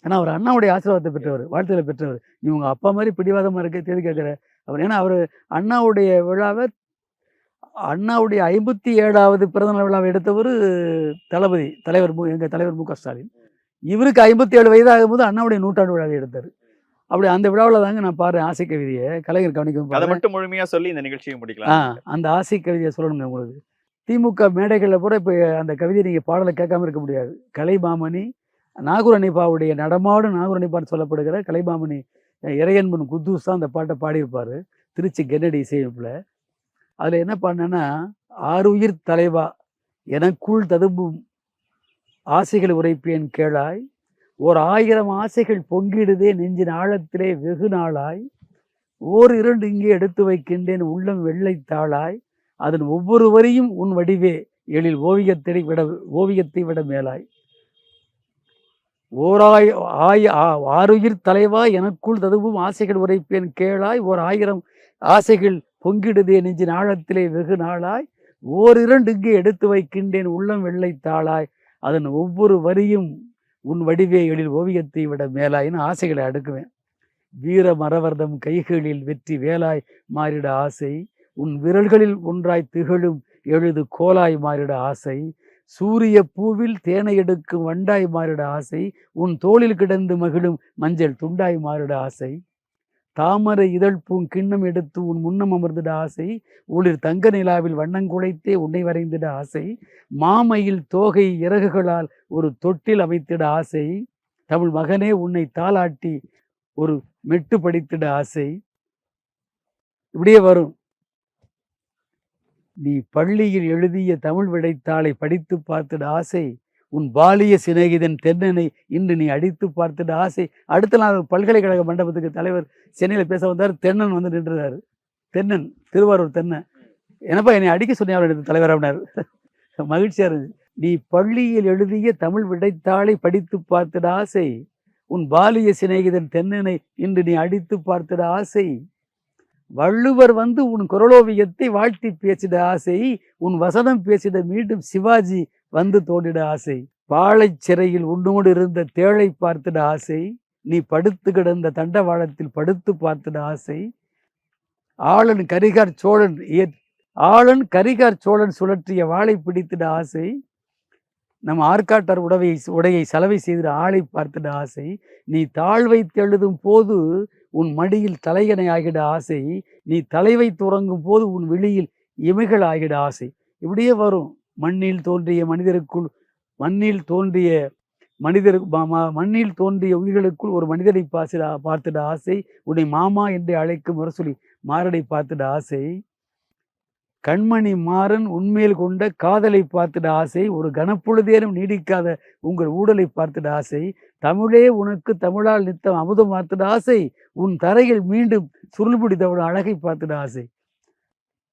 ஏன்னா அவர் அண்ணாவுடைய ஆசீர்வாதத்தை பெற்றவர், வாழ்த்துக்களை பெற்றவர். நீ உங்கள் அப்பா மாதிரி பிடிவாதமாக இருக்க தேதி கேட்குற அவர். ஏன்னா அவர் அண்ணாவுடைய விழாவை, அண்ணாவுடைய 57வது பிறந்தநாள் விழாவை எடுத்தவர் தலைவர் எங்கள் தலைவர் மு க ஸ்டாலின். இவருக்கு 57 வயது ஆகும்போது அண்ணாவுடைய நூற்றாண்டு விழாவை எடுத்தார். அப்படி அந்த விழாவில் தாங்க நான் பாடுறேன் ஆசை கவிதையை, கலைஞர் கவனிக்கும். அதை மட்டும் முழுமையாக சொல்லி இந்த நிகழ்ச்சியை முடிக்கலாம். அந்த ஆசை கவிதையை சொல்லணுங்க உங்களுக்கு. திமுக மேடைகளில் கூட இப்போ அந்த கவிதையை நீங்கள் பாடலை கேட்காம இருக்க முடியாது. கலைமாமணி நாகூர் அனிபாவுடைய நடமாடும் நாகூர் அனிபான்னு சொல்லப்படுகிற கலைமாமணி இறையன்பன் குத்தூஸ் தான் அந்த பாட்டை பாடியிருப்பார், திருச்சி கென்னடி இசையமைப்பில். அதில் என்ன பண்ணேன்னா, ஆருயிர் தலைவா எனக்குள் ததும்பும் ஆசைகள் உரைப்பேன் கேளாய், ஓர் 1000 ஆசைகள் பொங்கிடுதே நெஞ்சின் ஆழத்திலே வெகு நாளாய், ஓர் 2 இங்கே எடுத்து வைக்கின்றேன் உள்ளம் வெள்ளை தாளாய், அதன் ஒவ்வொரு வரியும் உன் வடிவே எழில் ஓவியத்தை விட மேலாய், ஓராய் ஆருயிர் தலைவா எனக்குள் ததும்பும் ஆசைகள் உரைப்பேன் கேளாய், ஓர் 1000 ஆசைகள் பொங்கிடுதே நெஞ்சின் ஆழத்திலே வெகு நாளாய், ஓர் 2 இங்கே எடுத்து வைக்கின்றேன் உள்ளம் வெள்ளை தாளாய், அதன் ஒவ்வொரு வரியும் உன் வடிவே எழில் ஓவியத்தை விட மேலாயின்னு ஆசைகளை அடுக்குவேன். வீர மரவர்தம் கைகளில் வெற்றி வேலாய் மாறிட ஆசை, உன் விரல்களில் ஒன்றாய் திகழும் எழுது கோலாய் மாறிட ஆசை, சூரிய பூவில் தேனை எடுக்கும் வண்டாய் மாறிட ஆசை, உன் தோளில் கிடந்து மகிழும் மஞ்சள் துண்டாய் மாறிட ஆசை, தாமரை இதழ் கிண்ணம் எடுத்து உன் முன்னம் அமர்ந்திட ஆசை, ஒளிர் தங்க நிலாவில் வண்ணங்குழைத்தே உன்னை வரைந்திட ஆசை, மாமையில் தோகை இறகுகளால் ஒரு தொட்டில் அமைத்திட ஆசை, தமிழ் மகனே உன்னை தாளாட்டி ஒரு மெட்டு படித்திட ஆசை. இப்படியே வரும். நீ பள்ளியில் எழுதிய தமிழ் விடைத்தாளை படித்து பார்த்திட ஆசை, உன் பாலிய சிநேகிதன் தென்னனை இன்று நீ அடித்து பார்த்திட ஆசை. அடுத்த நாள் பல்கலைக்கழக மண்டபத்துக்கு தலைவர் சென்னையில் பேச வந்தார். தென்னன் வந்து நின்றுறாரு. தென்னன், திருவாரூர் தென்னன். என்னப்பா என்னை அடிக்க சொன்னியா தலைவர் அப்படின்னாரு. மகிழ்ச்சியா இருந்துச்சு. நீ பள்ளியில் எழுதிய தமிழ் விடைத்தாளை படித்து பார்த்திட ஆசை, உன் பாலிய சிநேகிதன் தென்னனை இன்று நீ அடித்து பார்த்திட ஆசை, வள்ளுவர் வந்து உன் குரலோவியத்தை வாழ்த்தி பேசிட ஆசை, உன் வசனம் பேசிட மீண்டும் சிவாஜி வந்து தோன்றிட ஆசை, பாழை சிறையில் உன்னோடு இருந்த தேளை பார்த்திட ஆசை, நீ படுத்து கிடந்த தண்டவாளத்தில் படுத்து பார்த்திட ஆசை, ஆளன் கரிகார் சோழன் சுழற்றிய வாளை பிடித்திட ஆசை, நம் ஆற்காட்டர் உடையை சலவை செய்திட ஆளை பார்த்திட ஆசை, நீ தாழ் வைத்து எழுதும் போது உன் மடியில் தலையணை ஆகிட ஆசை, நீ தலை வைத்து உறங்கும் போது உன் விழியில் இமைகள் ஆகிட ஆசை. இப்படியே வரும். மண்ணில் தோன்றிய உயிர்களுக்குள் ஒரு மனிதரை பார்த்திட ஆசை, உன்னை மாமா என்று அழைக்கும் முரசொலி மாரடை பார்த்திட ஆசை, கண்மணி மாறன் உண்மையில் கொண்ட காதலை பார்த்திட ஆசை, ஒரு கனப்பொழுதேனும் நீடிக்காத உங்கள் ஊடலை பார்த்திட ஆசை, தமிழே உனக்கு தமிழால் நித்தம் அமுதம் பார்த்திட ஆசை, உன் தரையில் மீண்டும் சுருள்பிடித்தவள் அழகை பார்த்திட ஆசை,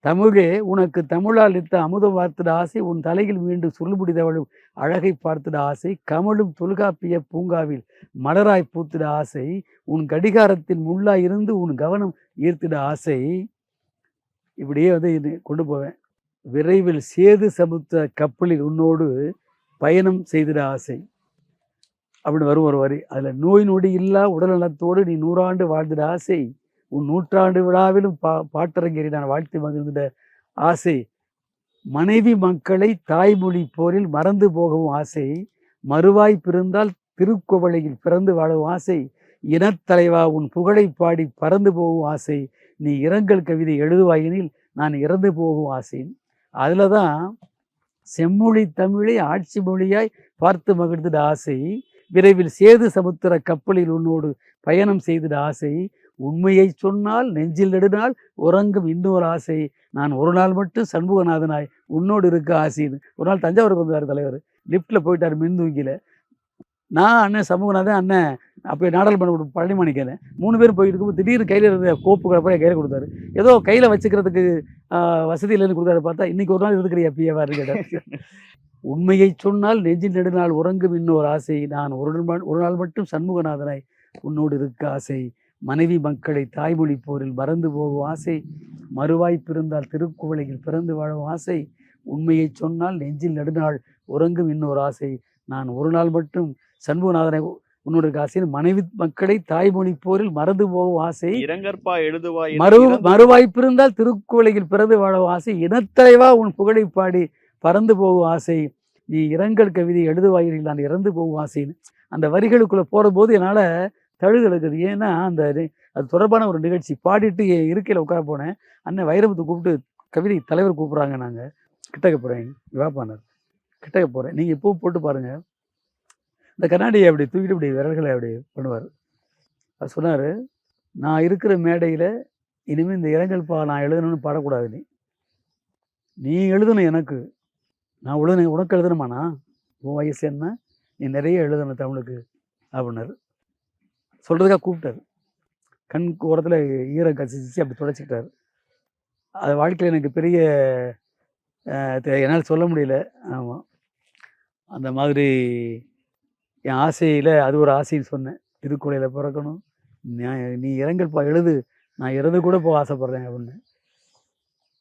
தமிழே உனக்கு தமிழால் நித்தம் அமுதம் பார்த்திட ஆசை, உன் தலையில் மீண்டும் சுருள்பிடித்தவளும் அழகை பார்த்திட ஆசை, கமலும் தொல்காப்பிய பூங்காவில் மலராய் பூத்திட ஆசை, உன் கடிகாரத்தின் முள்ளாய் இருந்து உன் கவனம் ஈர்த்திட ஆசை. இப்படியே வந்து கொண்டு போவேன். விரைவில் சேது சமுத்திர கப்பலில் உன்னோடு பயணம் செய்திட ஆசை அப்படின்னு வரும் ஒரு வரி. அதில் நோய் நொடி இல்லா உடல் நலத்தோடு நீ 100 ஆண்டு வாழ்ந்திட ஆசை, உன் 100ஆண்டு விழாவிலும் பாட்டரங்கேறி நான் வாழ்த்து மகிழ்ந்திட ஆசை, மனைவி மக்களை தாய்மொழி போரில் மறந்து போகவும் ஆசை, மறுவாய் பிறந்தால் திருக்குவளையில் பிறந்து வாழவும் ஆசை, இனத்தலைவா உன் புகழை பாடி பறந்து போகும் ஆசை, நீ இரங்கல் கவிதை எழுதுவாயினில் நான் இறந்து போகும் ஆசை. அதில் தான் செம்மொழி தமிழை ஆட்சி மொழியாய் பார்த்து மகிழ்ந்திட ஆசை, விரைவில் சேது சமுத்திர கப்பலில் உன்னோடு பயணம் செய்திட ஆசை, உண்மையை சொன்னால் நெஞ்சில் நெடுநாள் உறங்கும் இன்னொரு ஆசை, நான் ஒரு நாள் மட்டும் சண்முகநாதனாய் உன்னோடு இருக்க ஆசைன்னு. ஒரு நாள் தஞ்சாவூருக்கு வந்தார் தலைவர். லிஃப்ட்டில் போயிட்டார் மின்தூங்கியில். நான் அண்ணன் சமூகநாதன், அண்ணன் அப்போ நாடாளுமன்ற பழனிமணிக்கேன் 3 பேரும் போயிட்டு இருக்கும்போது திடீர்னு கையில் இருந்த கோப்புகளை போய் கையில் கொடுத்தாரு. ஏதோ கையில் வச்சுக்கிறதுக்கு வசதி இல்லைன்னு கொடுத்தாரு. பார்த்தா இன்னைக்கு ஒரு நாள் இருக்கிறியா பிஏவாரு கேட்டார். உண்மையை சொன்னால் நெஞ்சில் நெடுநாள் உறங்கும் இன்னொரு ஆசை, நான் ஒரு நாள் மட்டும் சண்முகநாதனாய் உன்னோடு இருக்க ஆசை, மனைவி மக்களை தாய்மொழி போரில் மறந்து போகும் ஆசை, மறுவாய் பிறந்தால் திருக்குவளையில் பிறந்து வாழும் ஆசை, உண்மையை சொன்னால் நெஞ்சில் நெடுநாள் உறங்கும் இன்னொரு ஆசை, நான் ஒரு நாள் மட்டும் சண்முகநாதனை உன்னோட ஆசை, மனைவி மக்களை தாய்மொழி போரில் மறந்து போகும் ஆசை, இரங்கற்பா எழுதுவாய் மறுவாய்ப்பு இருந்தால் திருக்குவளையில் பிறந்து வாழவும் ஆசை, இனத்தலைவா உன் புகழை பாடி பறந்து போகும் ஆசை, நீ இரங்கல் கவிதை எழுதுவாயில் நான் இறந்து போகும் ஆசைன்னு அந்த வரிகளுக்குள்ளே போகும்போது என்னால் தழுகழுக்குது. ஏன்னா அது தொடர்பான ஒரு நிகழ்ச்சி பாடிட்டு இருக்கையில் உட்கார போனேன். அண்ணன் வைரமுத்து கூப்பிட்டு கவிதை தலைவர் கூப்பிட்றாங்க, நாங்கள் கிட்டக்க போகிறேன், விவாப்பானார் கிட்டக்க போகிறேன், நீங்கள் எப்பவும் போட்டு பாருங்கள். இந்த கண்ணாடியை அப்படி தூக்கிட்டு இப்படி விரல்களை அப்படி பண்ணுவார். அது சொன்னார், நான் இருக்கிற மேடையில் இனிமேல் இந்த இரங்கல் நான் எழுதணும்னு பாடக்கூடாது. நீ எழுதணும் எனக்கு. நான் உனக்கு எழுதணுமாண்ணா? உன் வயசு என்ன? நீ நிறைய எழுதணும் தமிழுக்கு அப்படின்னாரு. சொல்கிறதுக்காக கூப்பிட்டாரு. கண் ஓரத்தில் ஈரம் கசிச்சு அப்படி துடைச்சிக்கிட்டாரு. அது வாழ்க்கையில் எனக்கு பெரிய என்னால் சொல்ல முடியல. ஆமாம், அந்த மாதிரி என் ஆசையில் அது ஒரு ஆசைன்னு சொன்னேன். திருக்குறளையில் பிறக்கணும், நீ இரங்கல் எழுது, நான் இறந்து கூட போக ஆசைப்பட்றேன் அப்படின்னு.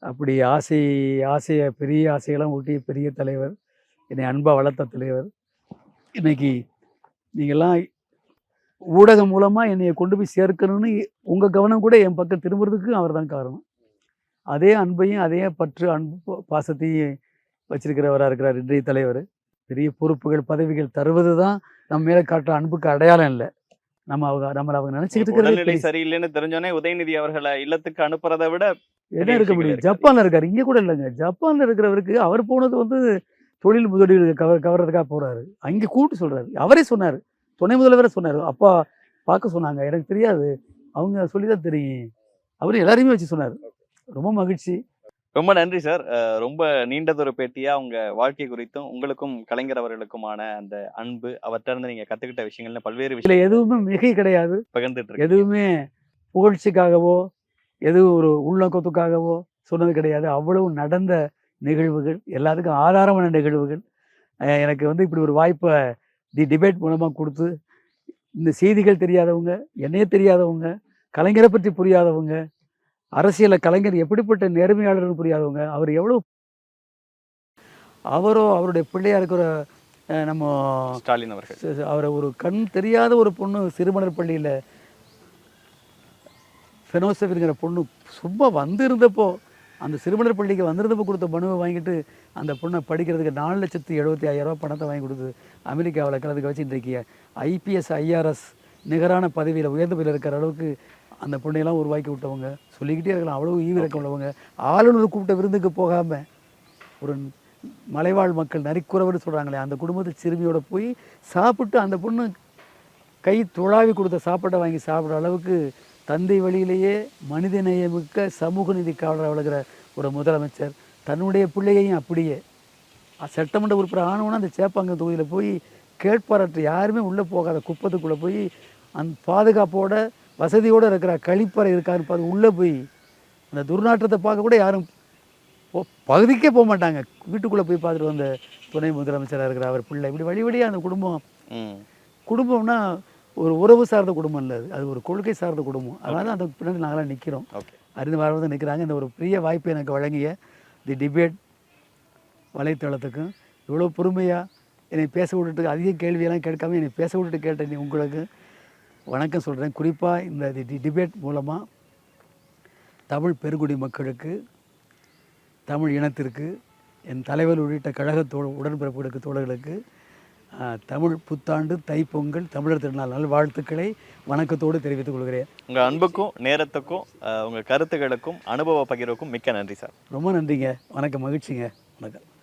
அப்படி ஆசையை பெரிய ஆசையெல்லாம் ஊட்டிய பெரிய தலைவர், என்னை அன்பாக வளர்த்த தலைவர். இன்னைக்கு நீங்கள்லாம் ஊடகம் மூலமாக என்னைய கொண்டு போய் சேர்க்கணும்னு உங்கள் கவனம் கூட என் பக்கம் திரும்புறதுக்கு அவர் தான் காரணம். அதே அன்பையும் அதே அன்பு பாசத்தையும் வச்சிருக்கிறவராக இருக்கிறார் இன்றைய தலைவர். பெரிய பொறுப்புகள் பதவிகள் தருவது தான் நம்ம மேலே காட்டுற அன்புக்கு அடையாளம் இல்லை. நம்மளை அவங்க நினைச்சுக்கிட்டு உடல்நிலை இருக்கிறது சரியில்லைன்னு தெரிஞ்சோடனே உதயநிதி அவர்களை இல்லத்துக்கு அனுப்புறதை விட என்ன இருக்க முடியும்? ஜப்பான்ல இருக்காரு, இங்கே கூட இல்லைங்க. ஜப்பான்ல இருக்கிறவருக்கு அவர் போனது வந்து தொழில் முதலீடு கவர்றதுக்காக போறாரு. அங்கே கூப்பிட்டு சொல்றாரு. அவரே சொன்னார், துணை முதல்வரே சொன்னார், அப்பா பார்க்க சொன்னாங்க, எனக்கு தெரியாது, அவங்க சொல்லி தான் தெரியும். அவரு எல்லாரையுமே வச்சு சொன்னார். ரொம்ப மகிழ்ச்சி. ரொம்ப நன்றி சார். ரொம்ப நீண்டதொரு பேட்டியா உங்க வாழ்க்கை குறித்தும் உங்களுக்கும் கலைஞர் அவர்களுக்குமான அந்த அன்பு, அவர்கிட்ட இருந்து நீங்க கத்துக்கிட்ட விஷயங்கள்னு பல்வேறு இதுல விஷயம் எதுவுமே மிகை கிடையாது. பகிர்ந்துட்டு இருக்கு. எதுவுமே புகழ்ச்சிக்காகவோ எதுவும் ஒரு உள்நோக்கத்துக்காகவோ சொன்னது கிடையாது. அவ்வளவு நடந்த நிகழ்வுகள், எல்லாத்துக்கும் ஆதாரமான நிகழ்வுகள். எனக்கு வந்து இப்படி ஒரு வாய்ப்பை டிபேட் மூலமாக கொடுத்து, இந்த செய்திகள் தெரியாதவங்க, என்னையே தெரியாதவங்க, கலைஞரை பற்றி புரியாதவங்க, அரசியலில் கலைஞர் எப்படிப்பட்ட நேர்மையாளர்னு புரியாதவங்க, அவர் எவ்வளோ அவருடைய பிள்ளையா இருக்கிற நம்ம ஸ்டாலின் அவர்கள் அவரை ஒரு கண் தெரியாத ஒரு பொண்ணு சிறுமலர் பள்ளியில் ஃபெனோசெஃபிங்கிற பொண்ணு சும்மா வந்திருந்தப்போ, அந்த சிறுமலர் பள்ளிக்கு வந்திருந்தப்போ கொடுத்த மனுவை வாங்கிட்டு அந்த பொண்ணை படிக்கிறதுக்கு 4,75,000 பணத்தை வாங்கி கொடுத்து அமெரிக்காவில் கலந்துக்க வச்சு இன்றைக்கு IPS IRS நிகரான பதவியில் உயர்ந்த பதவியில் இருக்கிற அளவுக்கு அந்த பொண்ணையெல்லாம் உருவாக்கி விட்டவங்க. சொல்லிக்கிட்டே இருக்கலாம், அவ்வளோ ஈவிரக்கம் உள்ளவங்க. ஆளுநர் கூப்பிட்ட விருந்துக்கு போகாமல் ஒரு மலைவாழ் மக்கள் நரிக்குறவர்னு சொல்கிறாங்களே, அந்த குடும்பத்து சிறுமியோட போய் சாப்பிட்டு அந்த பொண்ணு கை துழாவி கொடுத்த சாப்பாட்டை வாங்கி சாப்பிட்ற அளவுக்கு தந்தை வழியிலேயே மனிதநேயமிக்க சமூக நீதி காவலர் வழங்குற ஒரு முதலமைச்சர் தன்னுடைய பிள்ளையையும் அப்படியே சட்டமன்ற உறுப்பினர் ஆனவனா அந்த சேப்பாங்க தொகுதியில் போய் கேட்பாரற்ற யாருமே உள்ளே போகாத குப்பத்துக்குள்ளே போய் அந்த பாதுகாப்போட வசதியோடு இருக்கிற கழிப்பறை இருக்காருன்னு பார்த்து உள்ளே போய் அந்த துர்நாற்றத்தை பார்க்க கூட யாரும் பகுதிக்கே போக மாட்டாங்க. வீட்டுக்குள்ளே போய் பார்த்துட்டு வந்த துணை முதலமைச்சராக இருக்கிற அவர் பிள்ளை இப்படி வழி வழியாக அந்த குடும்பம்னா ஒரு உறவு சார்ந்த குடும்பம் இல்லை, அது ஒரு கொள்கை சார்ந்த குடும்பம். அதனால தான் அந்த பின்னாடி நாங்களாம் நிற்கிறோம், அறிந்து வாழ்வது நிற்கிறாங்க. இந்த ஒரு பெரிய வாய்ப்பை எனக்கு வழங்கிய தி டிபேட் வலைத்தளத்துக்கும் இவ்வளோ பொறுமையாக என்னை பேச விட்டுட்டு அதிக கேள்வியெல்லாம் கேட்காம என்னை பேச விட்டுட்டு கேட்ட நீ உங்களுக்கு வணக்கம் சொல்கிறேன். குறிப்பாக இந்த டிபேட் மூலமாக தமிழ் பெருங்குடி மக்களுக்கு, தமிழ் இனத்திற்கு, என் தலைவர் உள்ளிட்ட கழக உடன்பிறப்புகளுக்கு, தோழர்களுக்கு தமிழ் புத்தாண்டு, தைப்பொங்கல், தமிழர் திருநாள் நல்வாழ்த்துக்களை வணக்கத்தோடு தெரிவித்துக் கொள்கிறேன். உங்கள் அன்புக்கும் நேரத்துக்கும் உங்கள் கருத்துக்களுக்கும் அனுபவ பகிர்வுக்கும் மிக்க நன்றி சார். ரொம்ப நன்றிங்க. வணக்கம், மகிழ்ச்சிங்க. வணக்கம்.